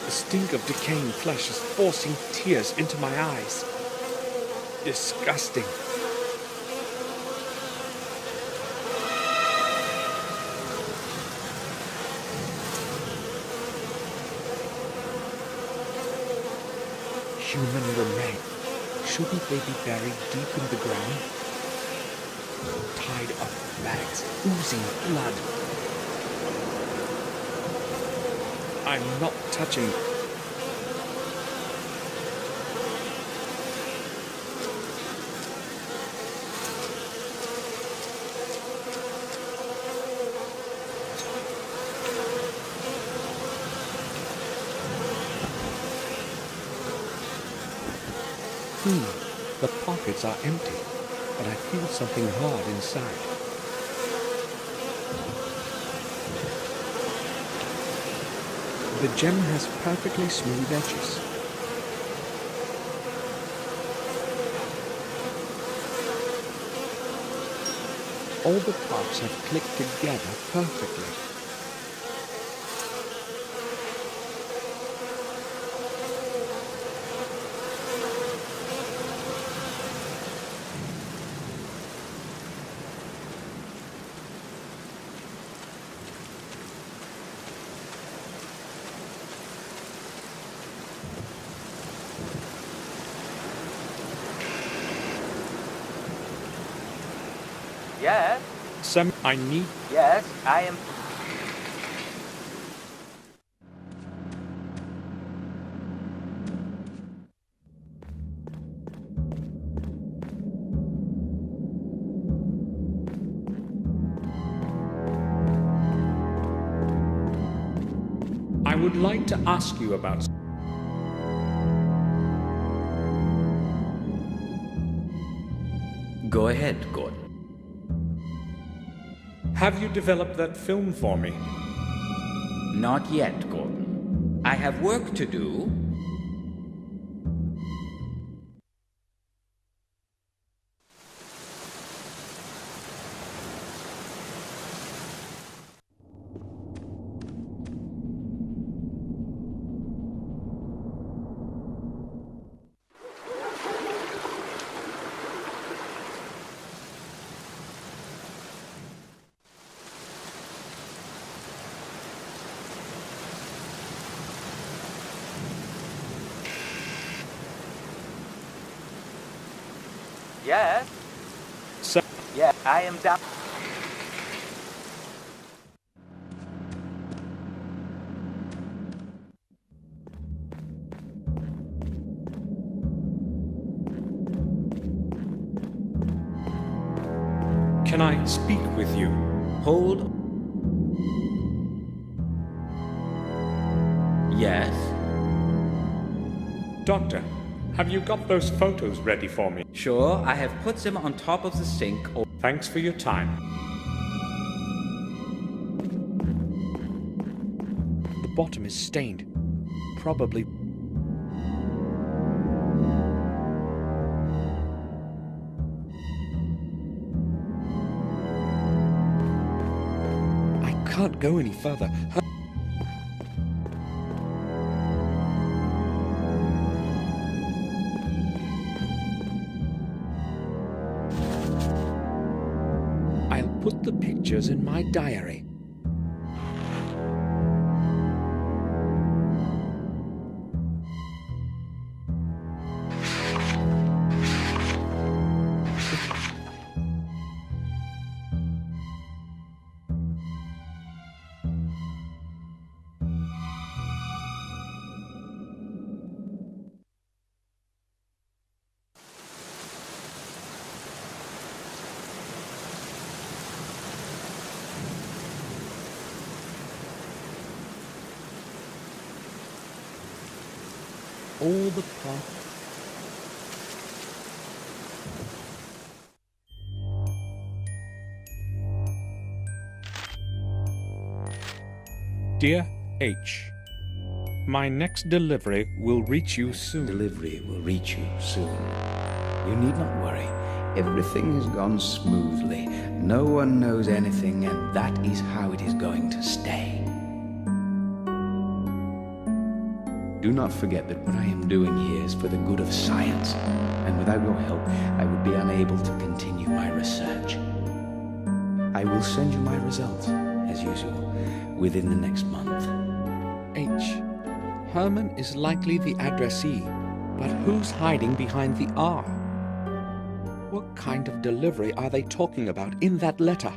The stink of decaying flesh is forcing tears into my eyes. Disgusting. Human remains. Shouldn't they be buried deep in the ground? Tied up with bags, oozing blood. I'm not touching. The pockets are empty, but I feel something hard inside. The gem has perfectly smooth edges. All the parts have clicked together perfectly. Yes? I need... Yes, I am... I would like to ask you about... Go ahead, Gordon. Have you developed that film for me? Not yet, Gordon. I have work to do. Yes? So, Yeah, I am down... can I speak with you? Hold. Yes? Doctor, have you got those photos ready for me? Sure, I have put them on top of the sink. Thanks for your time. The bottom is stained. Probably... I can't go any further. Put the pictures in my diary. All the parts. Dear H, my next delivery will reach you soon. Delivery will reach you soon. You need not worry. Everything has gone smoothly. No one knows anything, and that is how it is going to stay. Do not forget that what I am doing here is for the good of science, and without your help, I would be unable to continue my research. I will send you my results, as usual, within the next month. H. Herman is likely the addressee, but who's hiding behind the R? What kind of delivery are they talking about in that letter?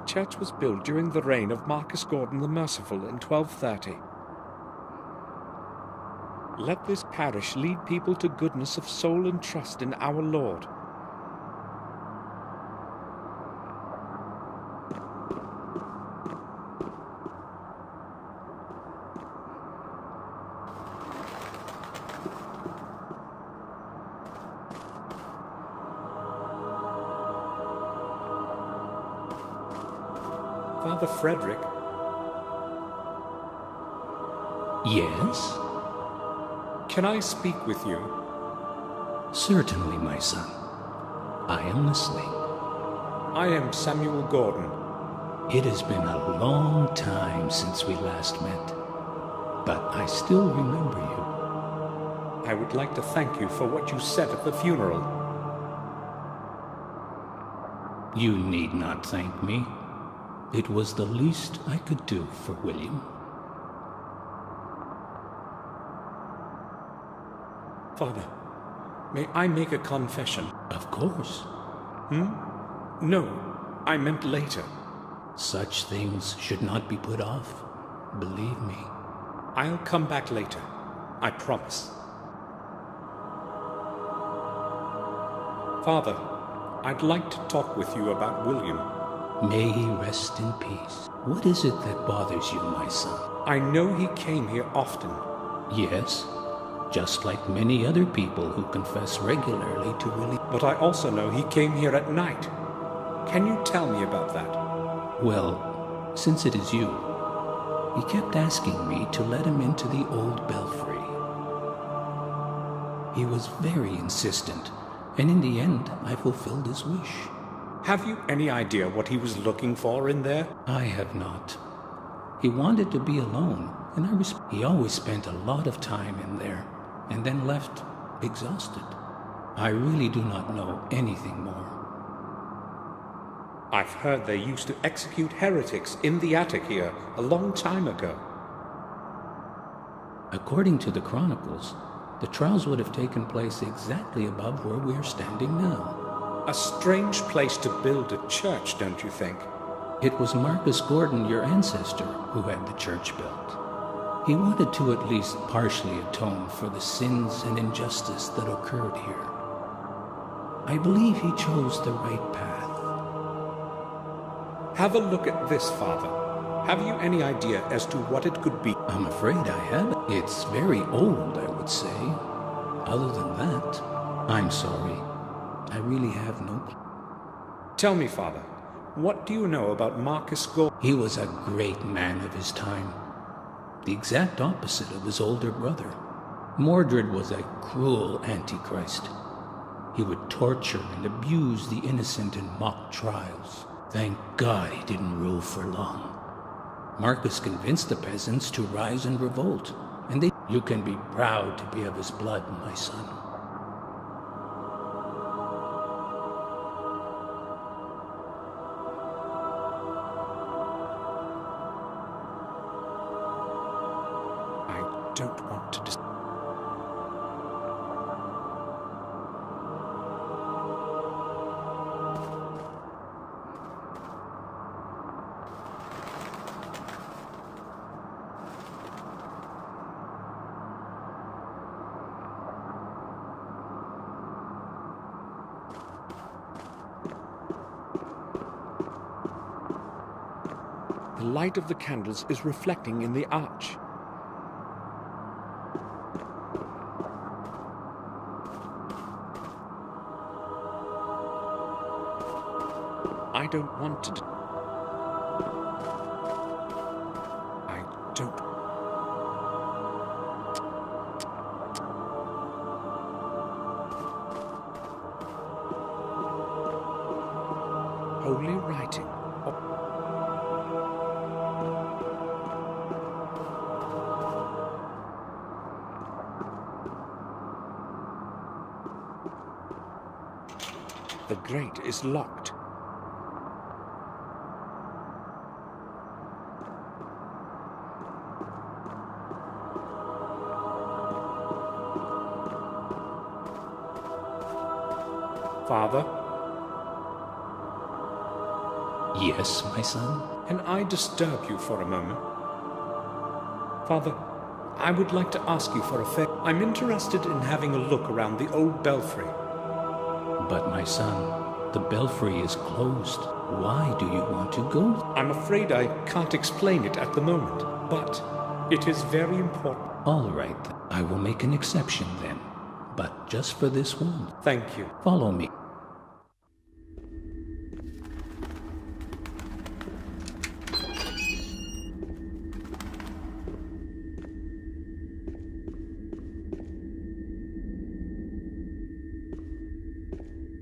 church was built during the reign of Marcus Gordon the Merciful in 1230. Let this parish lead people to goodness of soul and trust in our Lord. Father Frederick? Yes? Can I speak with you? Certainly, my son. I am listening. I am Samuel Gordon. It has been a long time since we last met, but I still remember you. I would like to thank you for what you said at the funeral. You need not thank me. It was the least I could do for William. Father, may I make a confession? Of course. No, I meant later. Such things should not be put off. Believe me. I'll come back later. I promise. Father, I'd like to talk with you about William. May he rest in peace. What is it that bothers you, my son? I know he came here often. Yes, just like many other people who confess regularly to William. But I also know he came here at night. Can you tell me about that? Well, since it is you, he kept asking me to let him into the old belfry. He was very insistent, and in the end, I fulfilled his wish. Have you any idea what he was looking for in there? I have not. He wanted to be alone, and he always spent a lot of time in there, and then left exhausted. I really do not know anything more. I've heard they used to execute heretics in the attic here a long time ago. According to the chronicles, the trials would have taken place exactly above where we are standing now. A strange place to build a church, don't you think? It was Marcus Gordon, your ancestor, who had the church built. He wanted to at least partially atone for the sins and injustice that occurred here. I believe he chose the right path. Have a look at this, Father. Have you any idea as to what it could be? I'm afraid I haven't. It's very old, I would say. Other than that, I'm sorry. I really have no clue. Tell me, Father, what do you know about Marcus Gordon? He was a great man of his time. The exact opposite of his older brother. Mordred was a cruel antichrist. He would torture and abuse the innocent in mock trials. Thank God he didn't rule for long. Marcus convinced the peasants to rise and revolt, and you can be proud to be of his blood, my son. I don't want to The light of the candles is reflecting in the arch. I don't want to. I don't. Holy writing. The grate is locked. Father? Yes, my son? Can I disturb you for a moment? Father, I would like to ask you for a favor. I'm interested in having a look around the old belfry. But my son, the belfry is closed. Why do you want to go? I'm afraid I can't explain it at the moment, but it is very important. All right, I will make an exception then. But just for this one. Thank you. Follow me.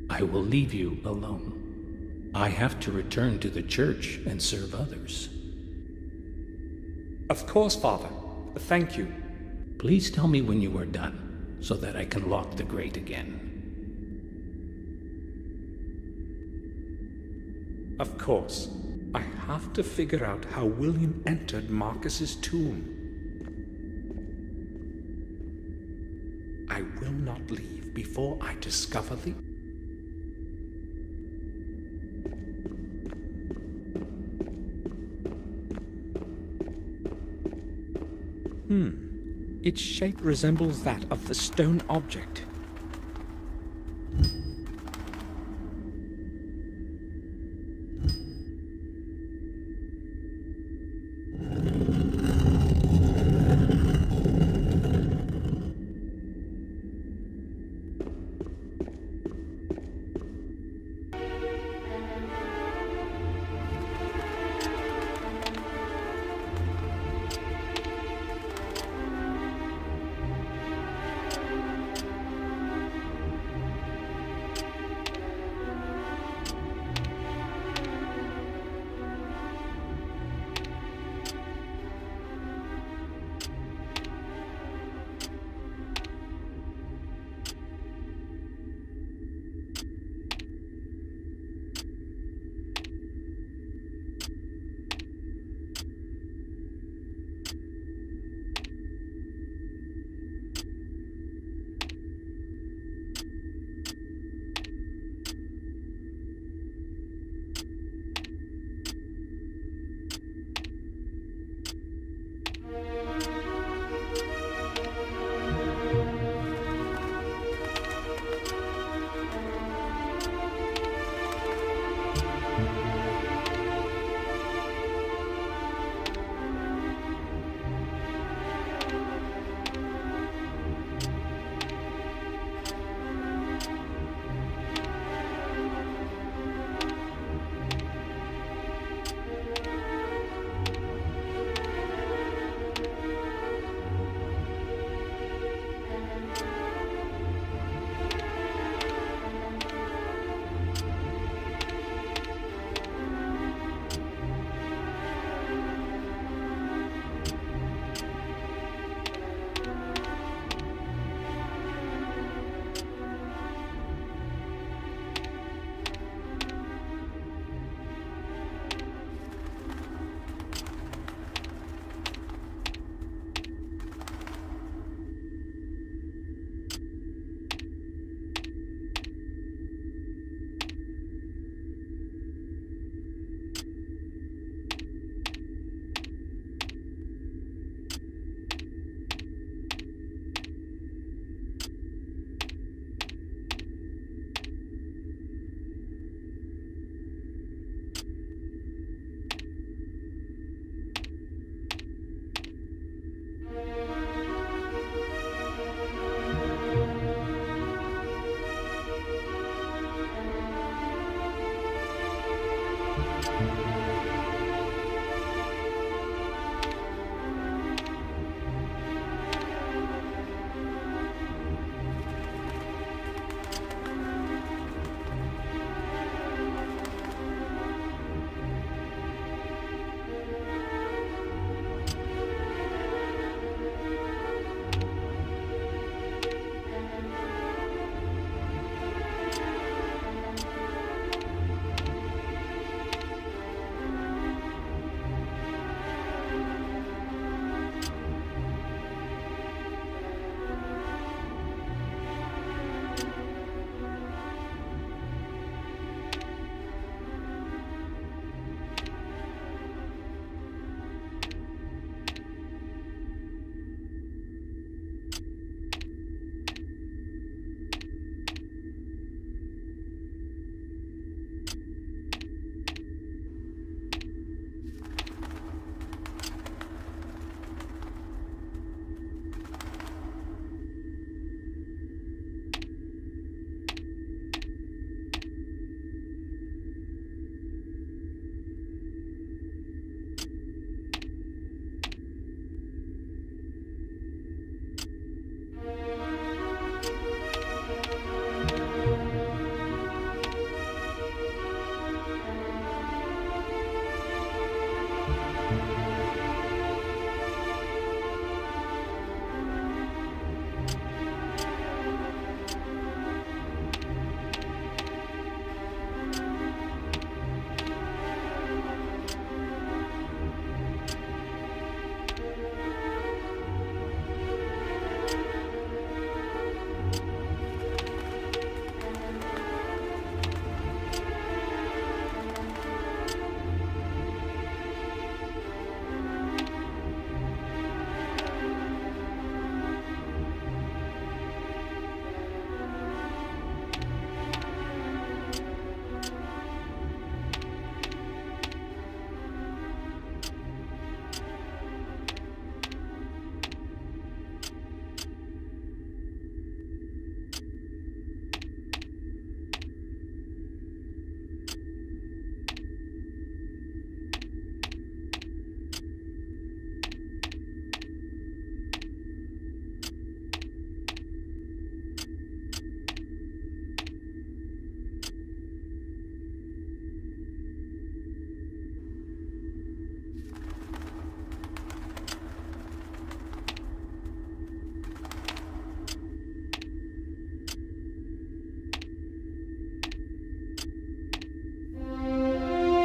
I will leave you alone. I have to return to the church and serve others. Of course, Father. Thank you. Please tell me when you are done, so that I can lock the grate again. Of course. I have to figure out how William entered Marcus's tomb. I will not leave before I discover the... Its shape resembles that of the stone object.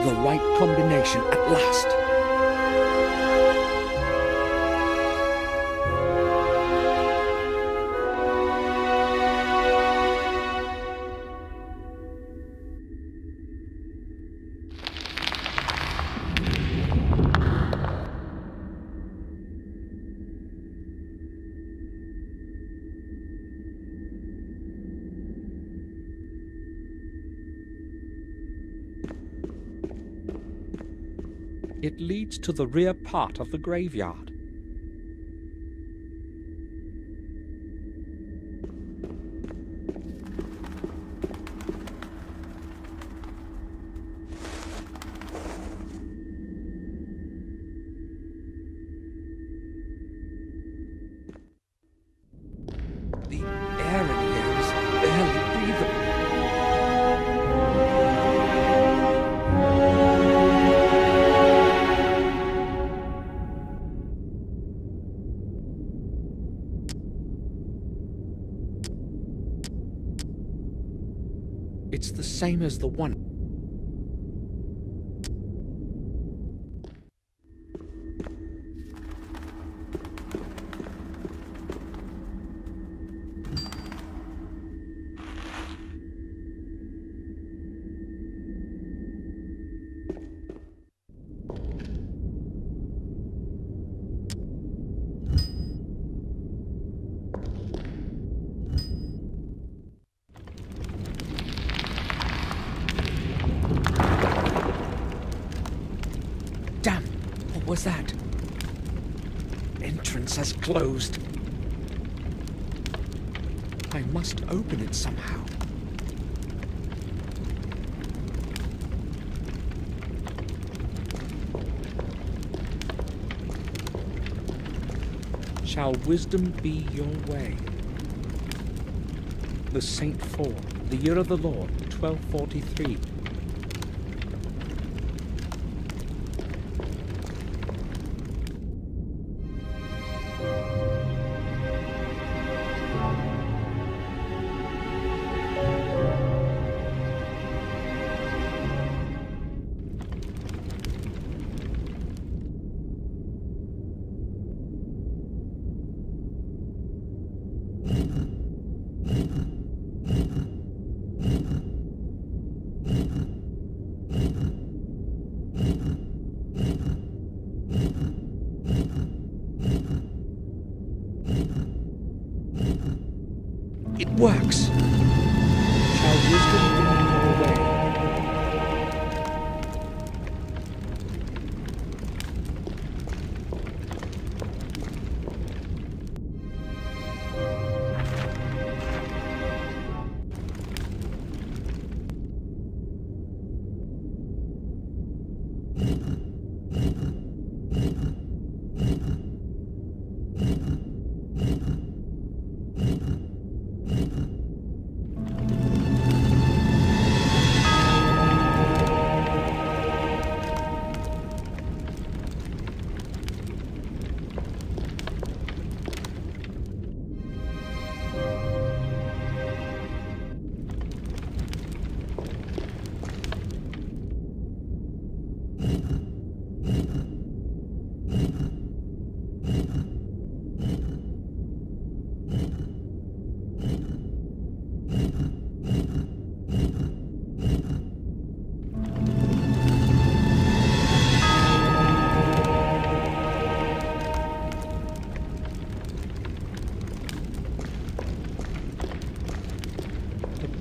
The right combination at last. It leads to the rear part of the graveyard. The air in here is barely breathable. It's the same as the one. Damn! What was that? Entrance has closed. I must open it somehow. Shall wisdom be your way? The Saint 4, the year of the Lord, 1243. It works! Shall wisdom be your way?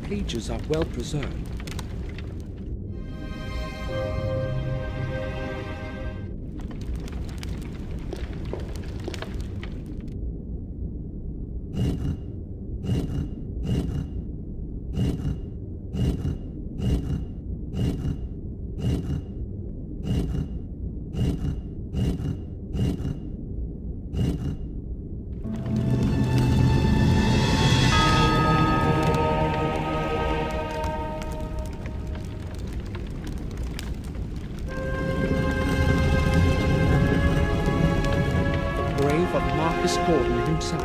Pages are well preserved. Of Marcus Gordon himself.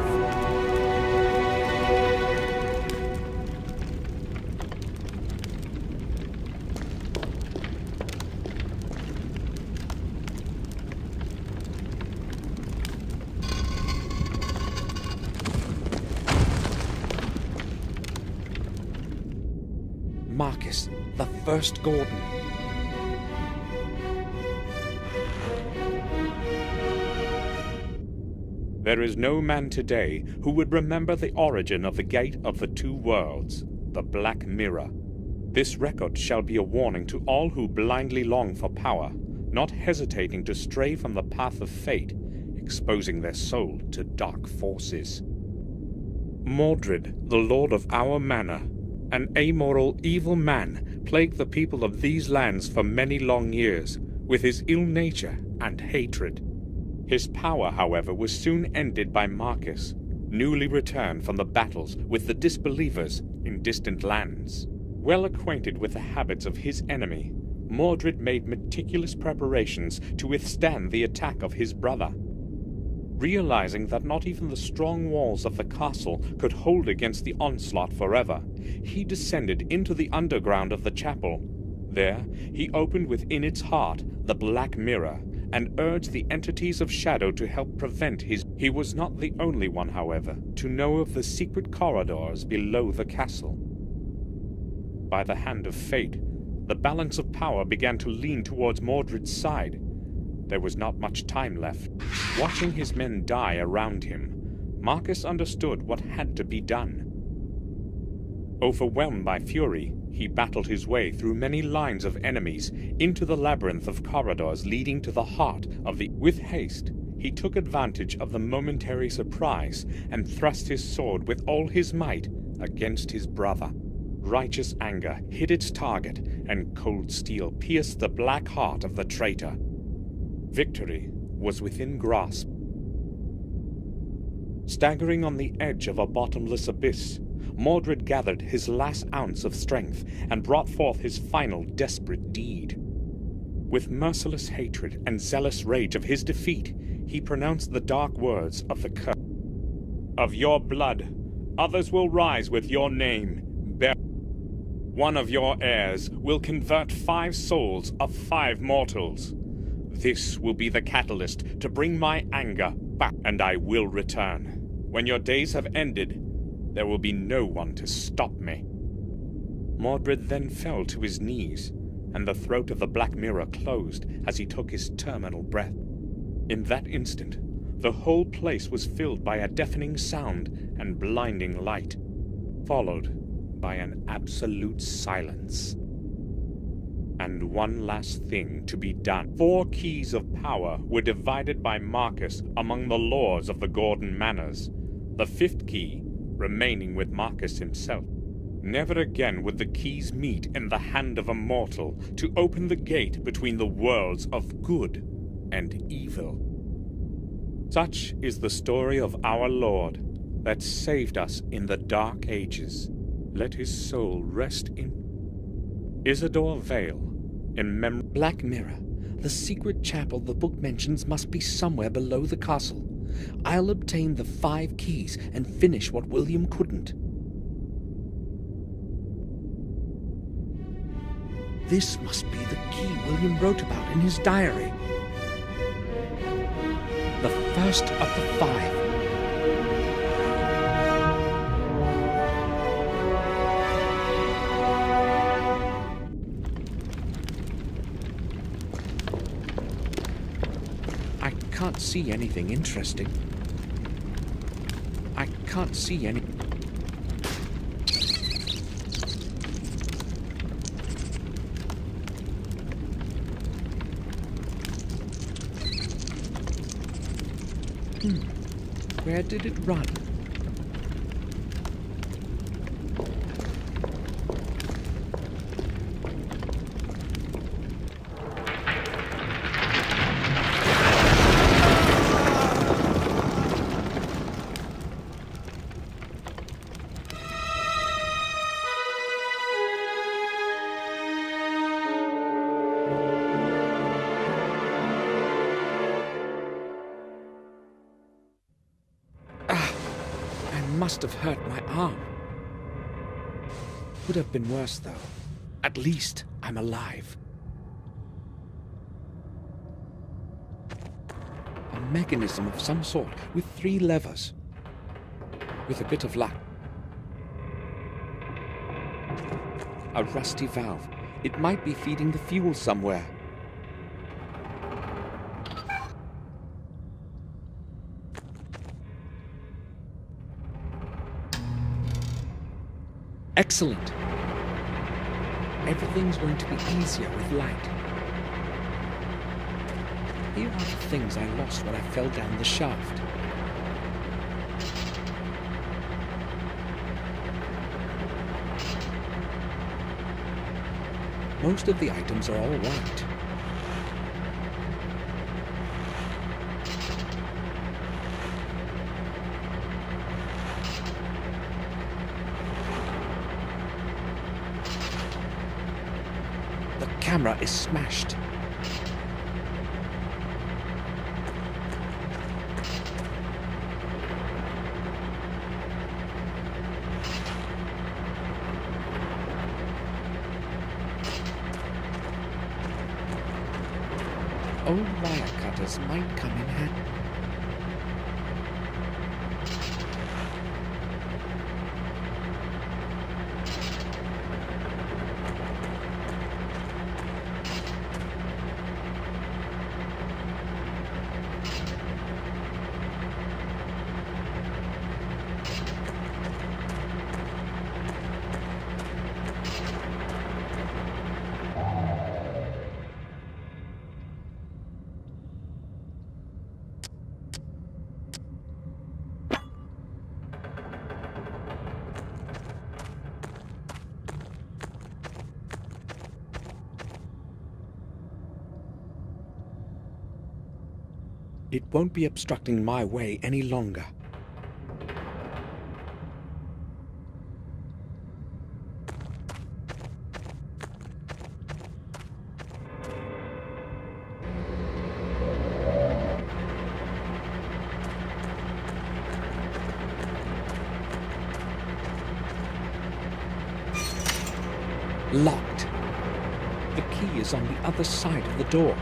the first Gordon. There is no man today who would remember the origin of the Gate of the Two Worlds, the Black Mirror. This record shall be a warning to all who blindly long for power, not hesitating to stray from the path of fate, exposing their soul to dark forces. Mordred, the lord of our manor, an amoral, evil man, plagued the people of these lands for many long years, with his ill nature and hatred. His power, however, was soon ended by Marcus, newly returned from the battles with the disbelievers in distant lands. Well acquainted with the habits of his enemy, Mordred made meticulous preparations to withstand the attack of his brother. Realizing that not even the strong walls of the castle could hold against the onslaught forever, he descended into the underground of the chapel. There, he opened within its heart the Black Mirror, and urged the entities of shadow to help prevent his... He was not the only one, however, to know of the secret corridors below the castle. By the hand of fate, the balance of power began to lean towards Mordred's side. There was not much time left. Watching his men die around him, Marcus understood what had to be done. Overwhelmed by fury, he battled his way through many lines of enemies into the labyrinth of corridors leading to the heart of the... With haste, he took advantage of the momentary surprise and thrust his sword with all his might against his brother. Righteous anger hit its target, and cold steel pierced the black heart of the traitor. Victory was within grasp. Staggering on the edge of a bottomless abyss, Mordred gathered his last ounce of strength and brought forth his final desperate deed. With merciless hatred and zealous rage of his defeat, he pronounced the dark words of the curse. Of your blood, others will rise with your name. One of your heirs will convert 5 souls of 5 mortals. This will be the catalyst to bring my anger back, and I will return. When your days have ended, there will be no one to stop me. Mordred then fell to his knees, and the throat of the Black Mirror closed as he took his terminal breath. In that instant, the whole place was filled by a deafening sound and blinding light, followed by an absolute silence. And one last thing to be done. 4 keys of power were divided by Marcus among the lords of the Gordon manors, the 5th key remaining with Marcus himself. Never again would the keys meet in the hand of a mortal to open the gate between the worlds of good and evil. Such is the story of our Lord that saved us in the Dark Ages. Let his soul rest in Isidore Vale, in memory. Black Mirror. The secret chapel the book mentions must be somewhere below the castle. I'll obtain the 5 keys and finish what William couldn't. This must be the key William wrote about in his diary. The first of the 5. I can't see anything interesting. I can't see any... Where did it run? Must have hurt my arm. Would have been worse, though. At least I'm alive. A mechanism of some sort with 3 levers. With a bit of luck. A rusty valve It might be feeding the fuel somewhere. Excellent. Everything's going to be easier with light. Here are the things I lost when I fell down the shaft. Most of the items are all right. The camera is smashed. Old wire cutters might come in handy. It won't be obstructing my way any longer. Locked. The key is on the other side of the door.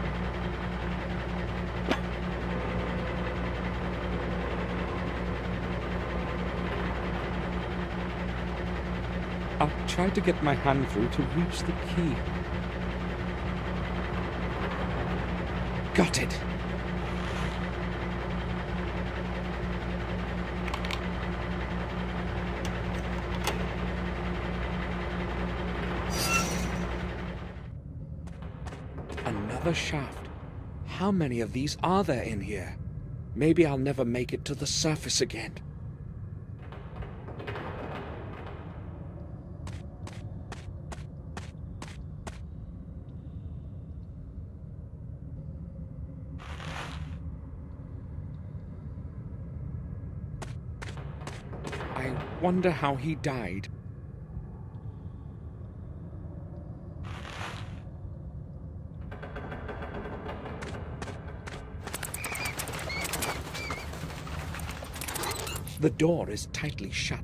I'll try to get my hand through to reach the key. Got it. Another shaft. How many of these are there in here? Maybe I'll never make it to the surface again. I wonder how he died. The door is tightly shut.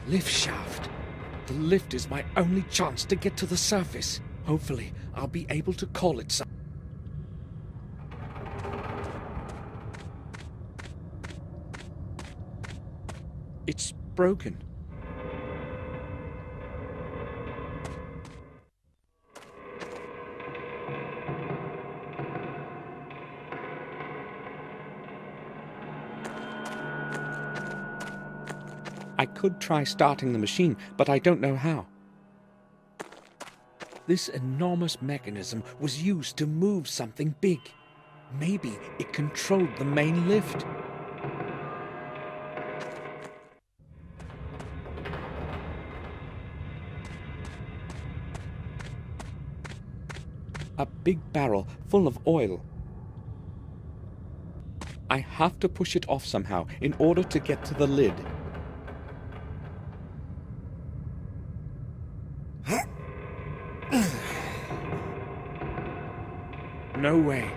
Lift shaft. The lift is my only chance to get to the surface. Hopefully, I'll be able to call it some. It's broken. I could try starting the machine, but I don't know how. This enormous mechanism was used to move something big. Maybe it controlled the main lift. A big barrel full of oil. I have to push it off somehow in order to get to the lid. No way.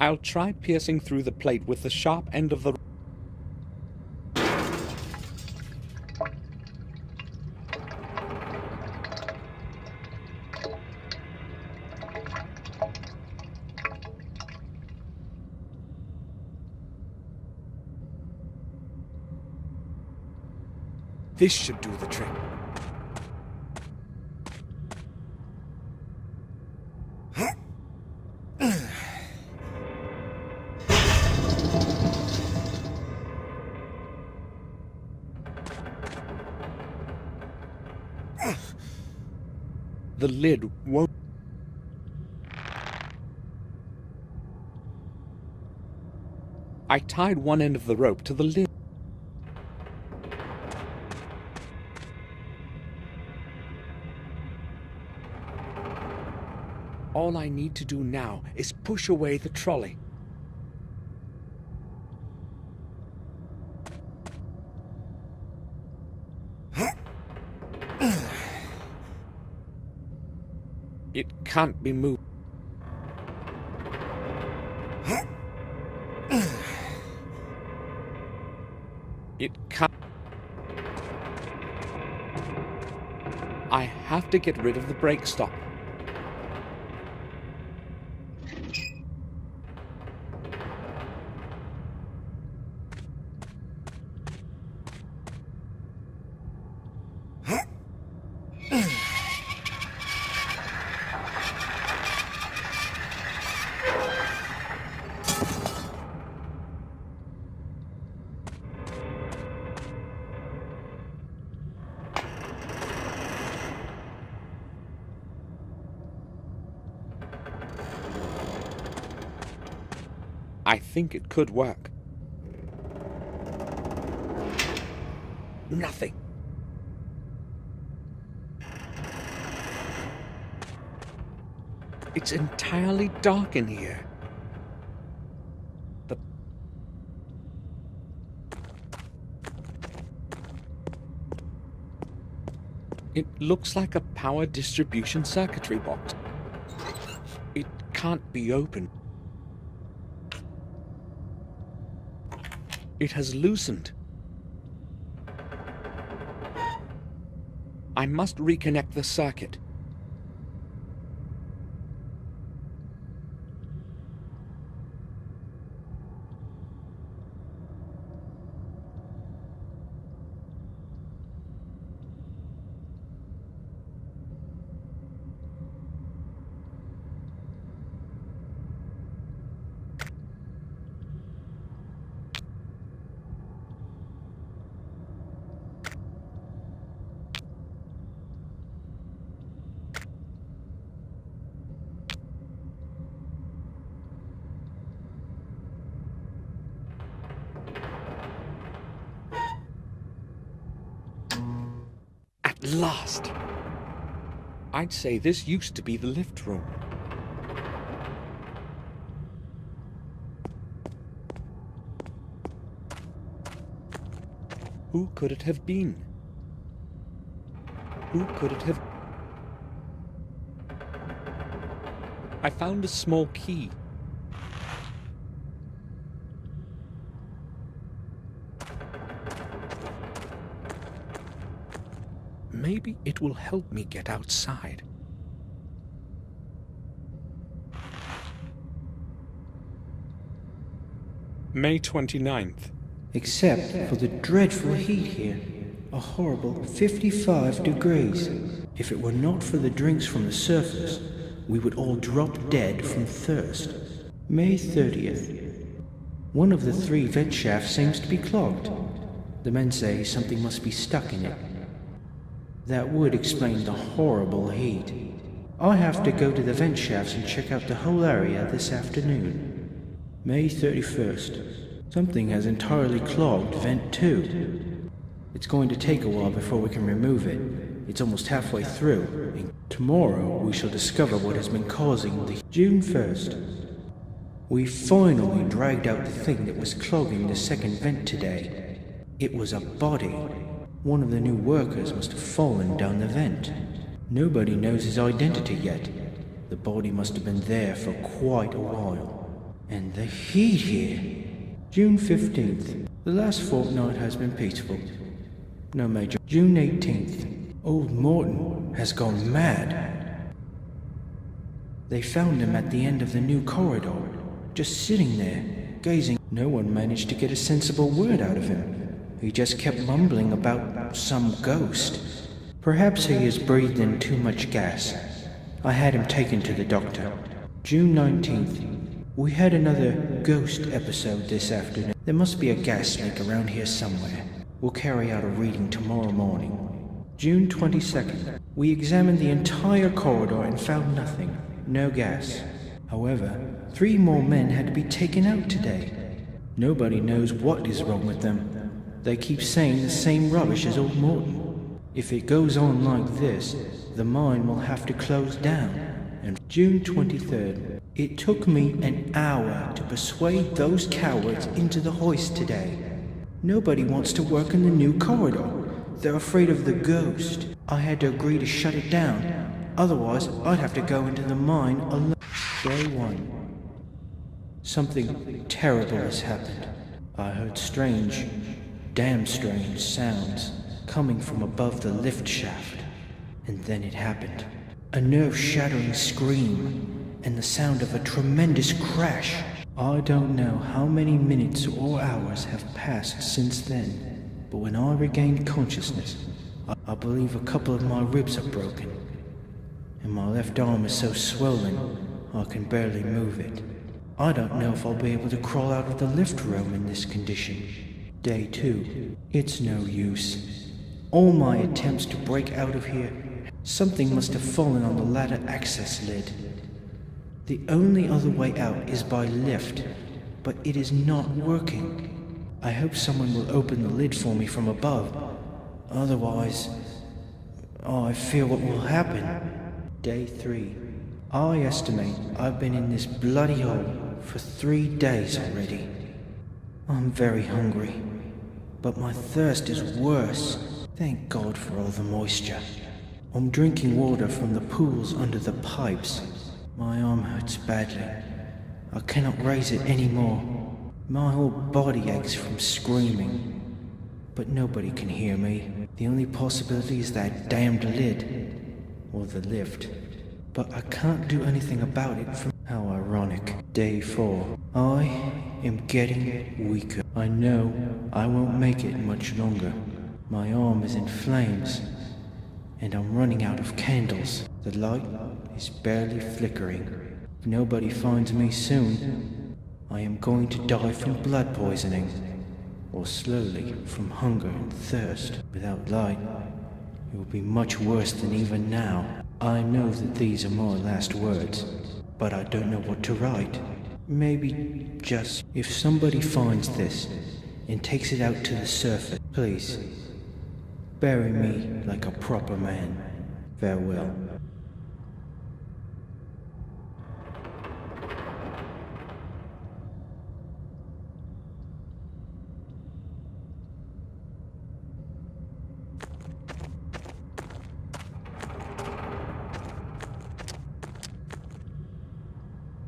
I'll try piercing through the plate with the sharp end of the... This should do the trick. The lid won't... I tied one end of the rope to the lid. All I need to do now is push away the trolley. It can't be moved. It can't. I have to get rid of the brake stop. I think it could work. Nothing. It's entirely dark in here. It looks like a power distribution circuitry box. It can't be opened. It has loosened. I must reconnect the circuit. At last! I'd say this used to be the lift room. Who could it have been? Who could it have... I found a small key. Maybe it will help me get outside. May 29th. Except for the dreadful heat here. A horrible 55 degrees. If it were not for the drinks from the surface, we would all drop dead from thirst. May 30th. One of the 3 vent shafts seems to be clogged. The men say something must be stuck in it. That would explain the horrible heat. I have to go to the vent shafts and check out the whole area this afternoon. May 31st. Something has entirely clogged vent 2. It's going to take a while before we can remove it. It's almost halfway through, and tomorrow we shall discover what has been causing the... June 1st. We finally dragged out the thing that was clogging the second vent today. It was a body. One of the new workers must have fallen down the vent. Nobody knows his identity yet. The body must have been there for quite a while. And the heat here. June 15th. The last fortnight has been peaceful. No major... June 18th. Old Morton has gone mad. They found him at the end of the new corridor, just sitting there, gazing. No one managed to get a sensible word out of him. He just kept mumbling about some ghost. Perhaps he has breathed in too much gas. I had him taken to the doctor. June 19th. We had another ghost episode this afternoon. There must be a gas leak around here somewhere. We'll carry out a reading tomorrow morning. June 22nd. We examined the entire corridor and found nothing. No gas. However, 3 more men had to be taken out today. Nobody knows what is wrong with them. They keep saying the same rubbish as old Morton. If it goes on like this, the mine will have to close down. And June 23rd. It took me an hour to persuade those cowards into the hoist today. Nobody wants to work in the new corridor. They're afraid of the ghost. I had to agree to shut it down. Otherwise, I'd have to go into the mine alone. Day 1. Something terrible has happened. I heard strange, damn strange sounds coming from above the lift shaft. And then it happened. A nerve-shattering scream and the sound of a tremendous crash. I don't know how many minutes or hours have passed since then, but when I regained consciousness, I believe a couple of my ribs are broken, and my left arm is so swollen I can barely move it. I don't know if I'll be able to crawl out of the lift room in this condition. Day 2. It's no use. All my attempts to break out of here, something must have fallen on the ladder access lid. The only other way out is by lift, but it is not working. I hope someone will open the lid for me from above. Otherwise, I fear what will happen. Day 3. I estimate I've been in this bloody hole for 3 days already. I'm very hungry, but my thirst is worse. Thank God for all the moisture. I'm drinking water from the pools under the pipes. My arm hurts badly. I cannot raise it anymore. My whole body aches from screaming. But nobody can hear me. The only possibility is that damned lid. Or the lift. But I can't do anything about it from... How ironic. Day 4. I am getting weaker. I know I won't make it much longer. My arm is in flames. And I'm running out of candles. The light is barely flickering. If nobody finds me soon, I am going to die from blood poisoning, or slowly from hunger and thirst. Without light, it will be much worse than even now. I know that these are my last words, but I don't know what to write. Maybe just, if somebody finds this and takes it out to the surface, please, bury me like a proper man. Farewell.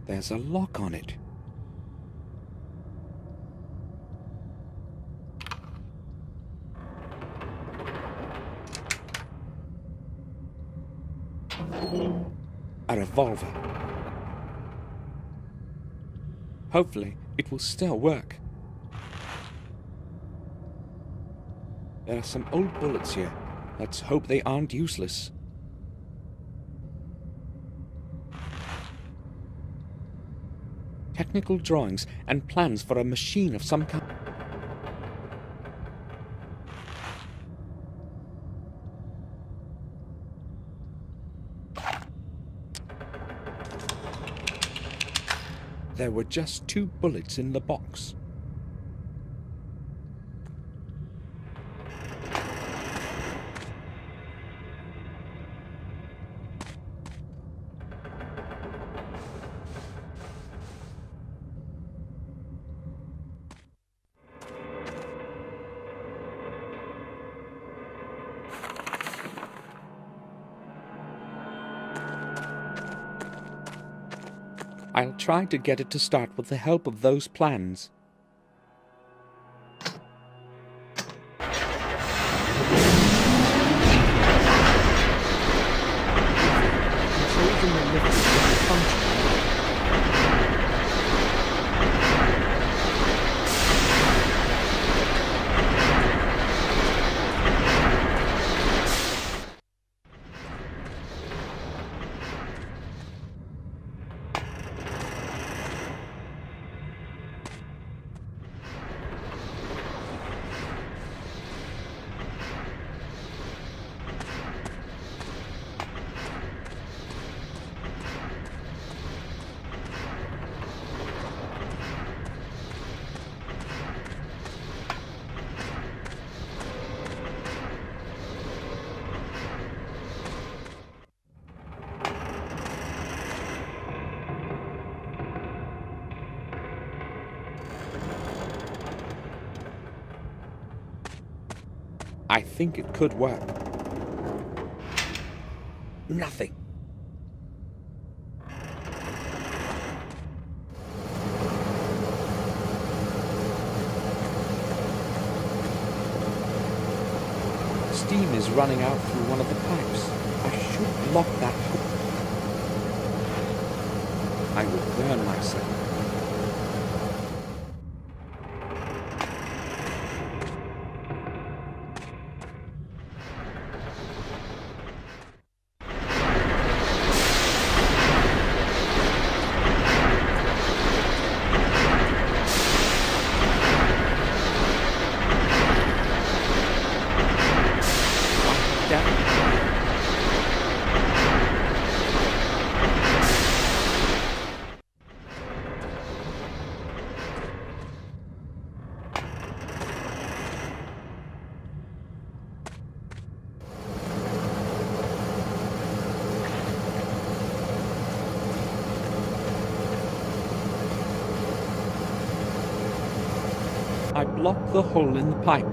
There's a lock on it. A revolver. Hopefully, it will still work. There are some old bullets here. Let's hope they aren't useless. Technical drawings and plans for a machine of some kind. There were just 2 bullets in the box. I'll try to get it to start with the help of those plans. I think it could work. Nothing. Steam is running out through one of the pipes. I should lock that hook. I will burn myself. I blocked the hole in the pipe.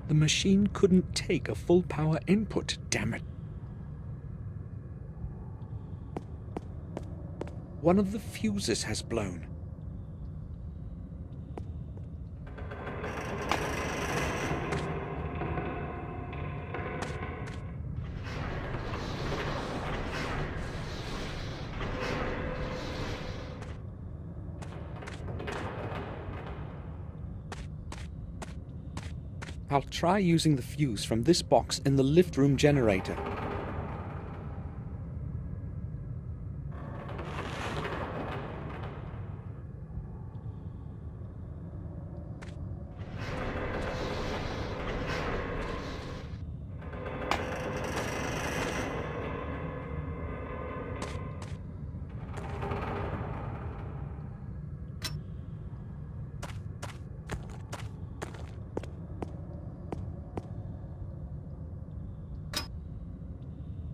The machine couldn't take a full power input, damn it. One of the fuses has blown. I'll try using the fuse from this box in the lift room generator.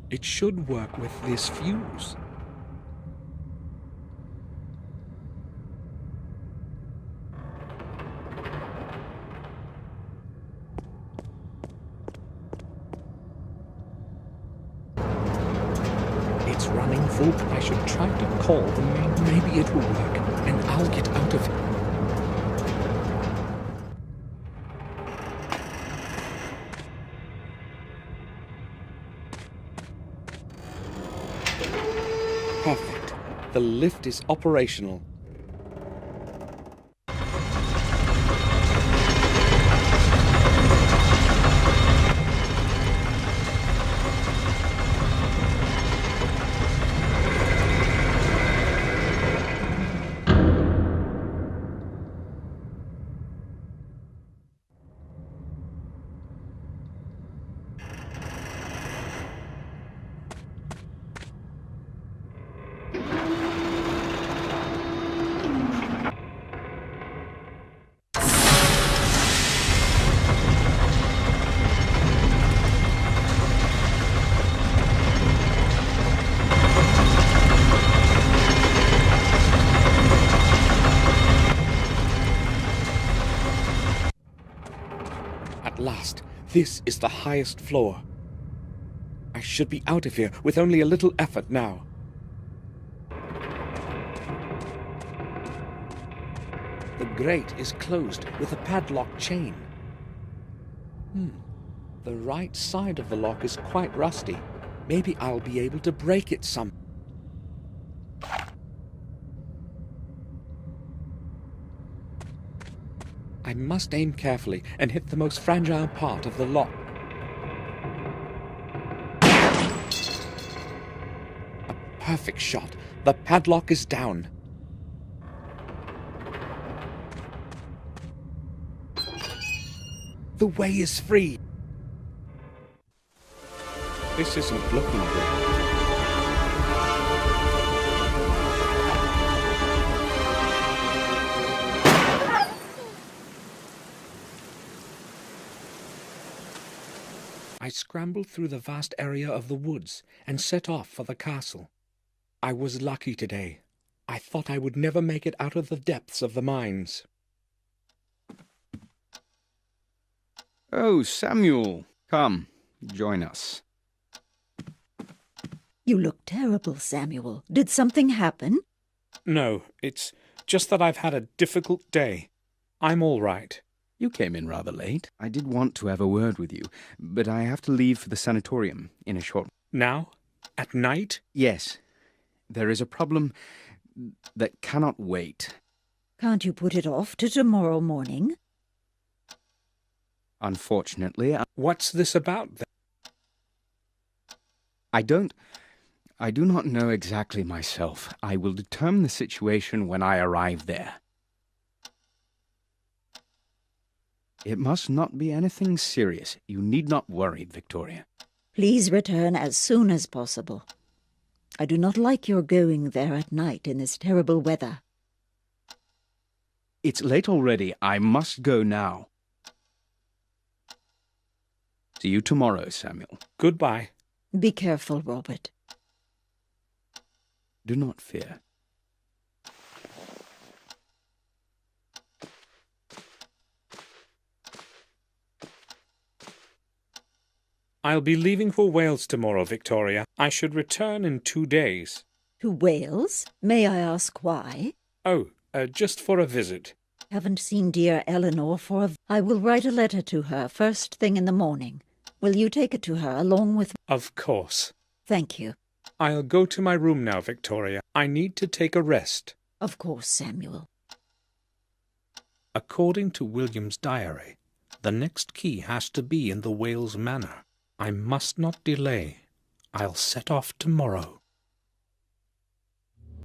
It should work with this fuse. It's running full. I should try to call the main. Maybe it will work, and I'll get out of it. Perfect. The lift is operational. At last, this is the highest floor. I should be out of here with only a little effort now. The grate is closed with a padlock chain. The right side of the lock is quite rusty. Maybe I'll be able to break it some. I must aim carefully and hit the most fragile part of the lock. A perfect shot. The padlock is down. The way is free. This isn't looking good. I scrambled through the vast area of the woods and set off for the castle. I was lucky today. I thought I would never make it out of the depths of the mines. Oh, Samuel, come, join us. You look terrible, Samuel. Did something happen? No, it's just that I've had a difficult day. I'm all right. You came in rather late. I did want to have a word with you, but I have to leave for the sanatorium in a short... Now? At night? Yes. There is a problem that cannot wait. Can't you put it off to tomorrow morning? Unfortunately, What's this about, then? I do not know exactly myself. I will determine the situation when I arrive there. It must not be anything serious. You need not worry, Victoria. Please return as soon as possible. I do not like your going there at night in this terrible weather. It's late already. I must go now. See you tomorrow, Samuel. Goodbye. Be careful, Robert. Do not fear. I'll be leaving for Wales tomorrow, Victoria. I should return in 2 days. To Wales? May I ask why? Oh, just for a visit. Haven't seen dear Eleanor for I will write a letter to her first thing in the morning. Will you take it to her along with... Of course. Thank you. I'll go to my room now, Victoria. I need to take a rest. Of course, Samuel. According to William's diary, the next key has to be in the Wales Manor. I must not delay. I'll set off tomorrow.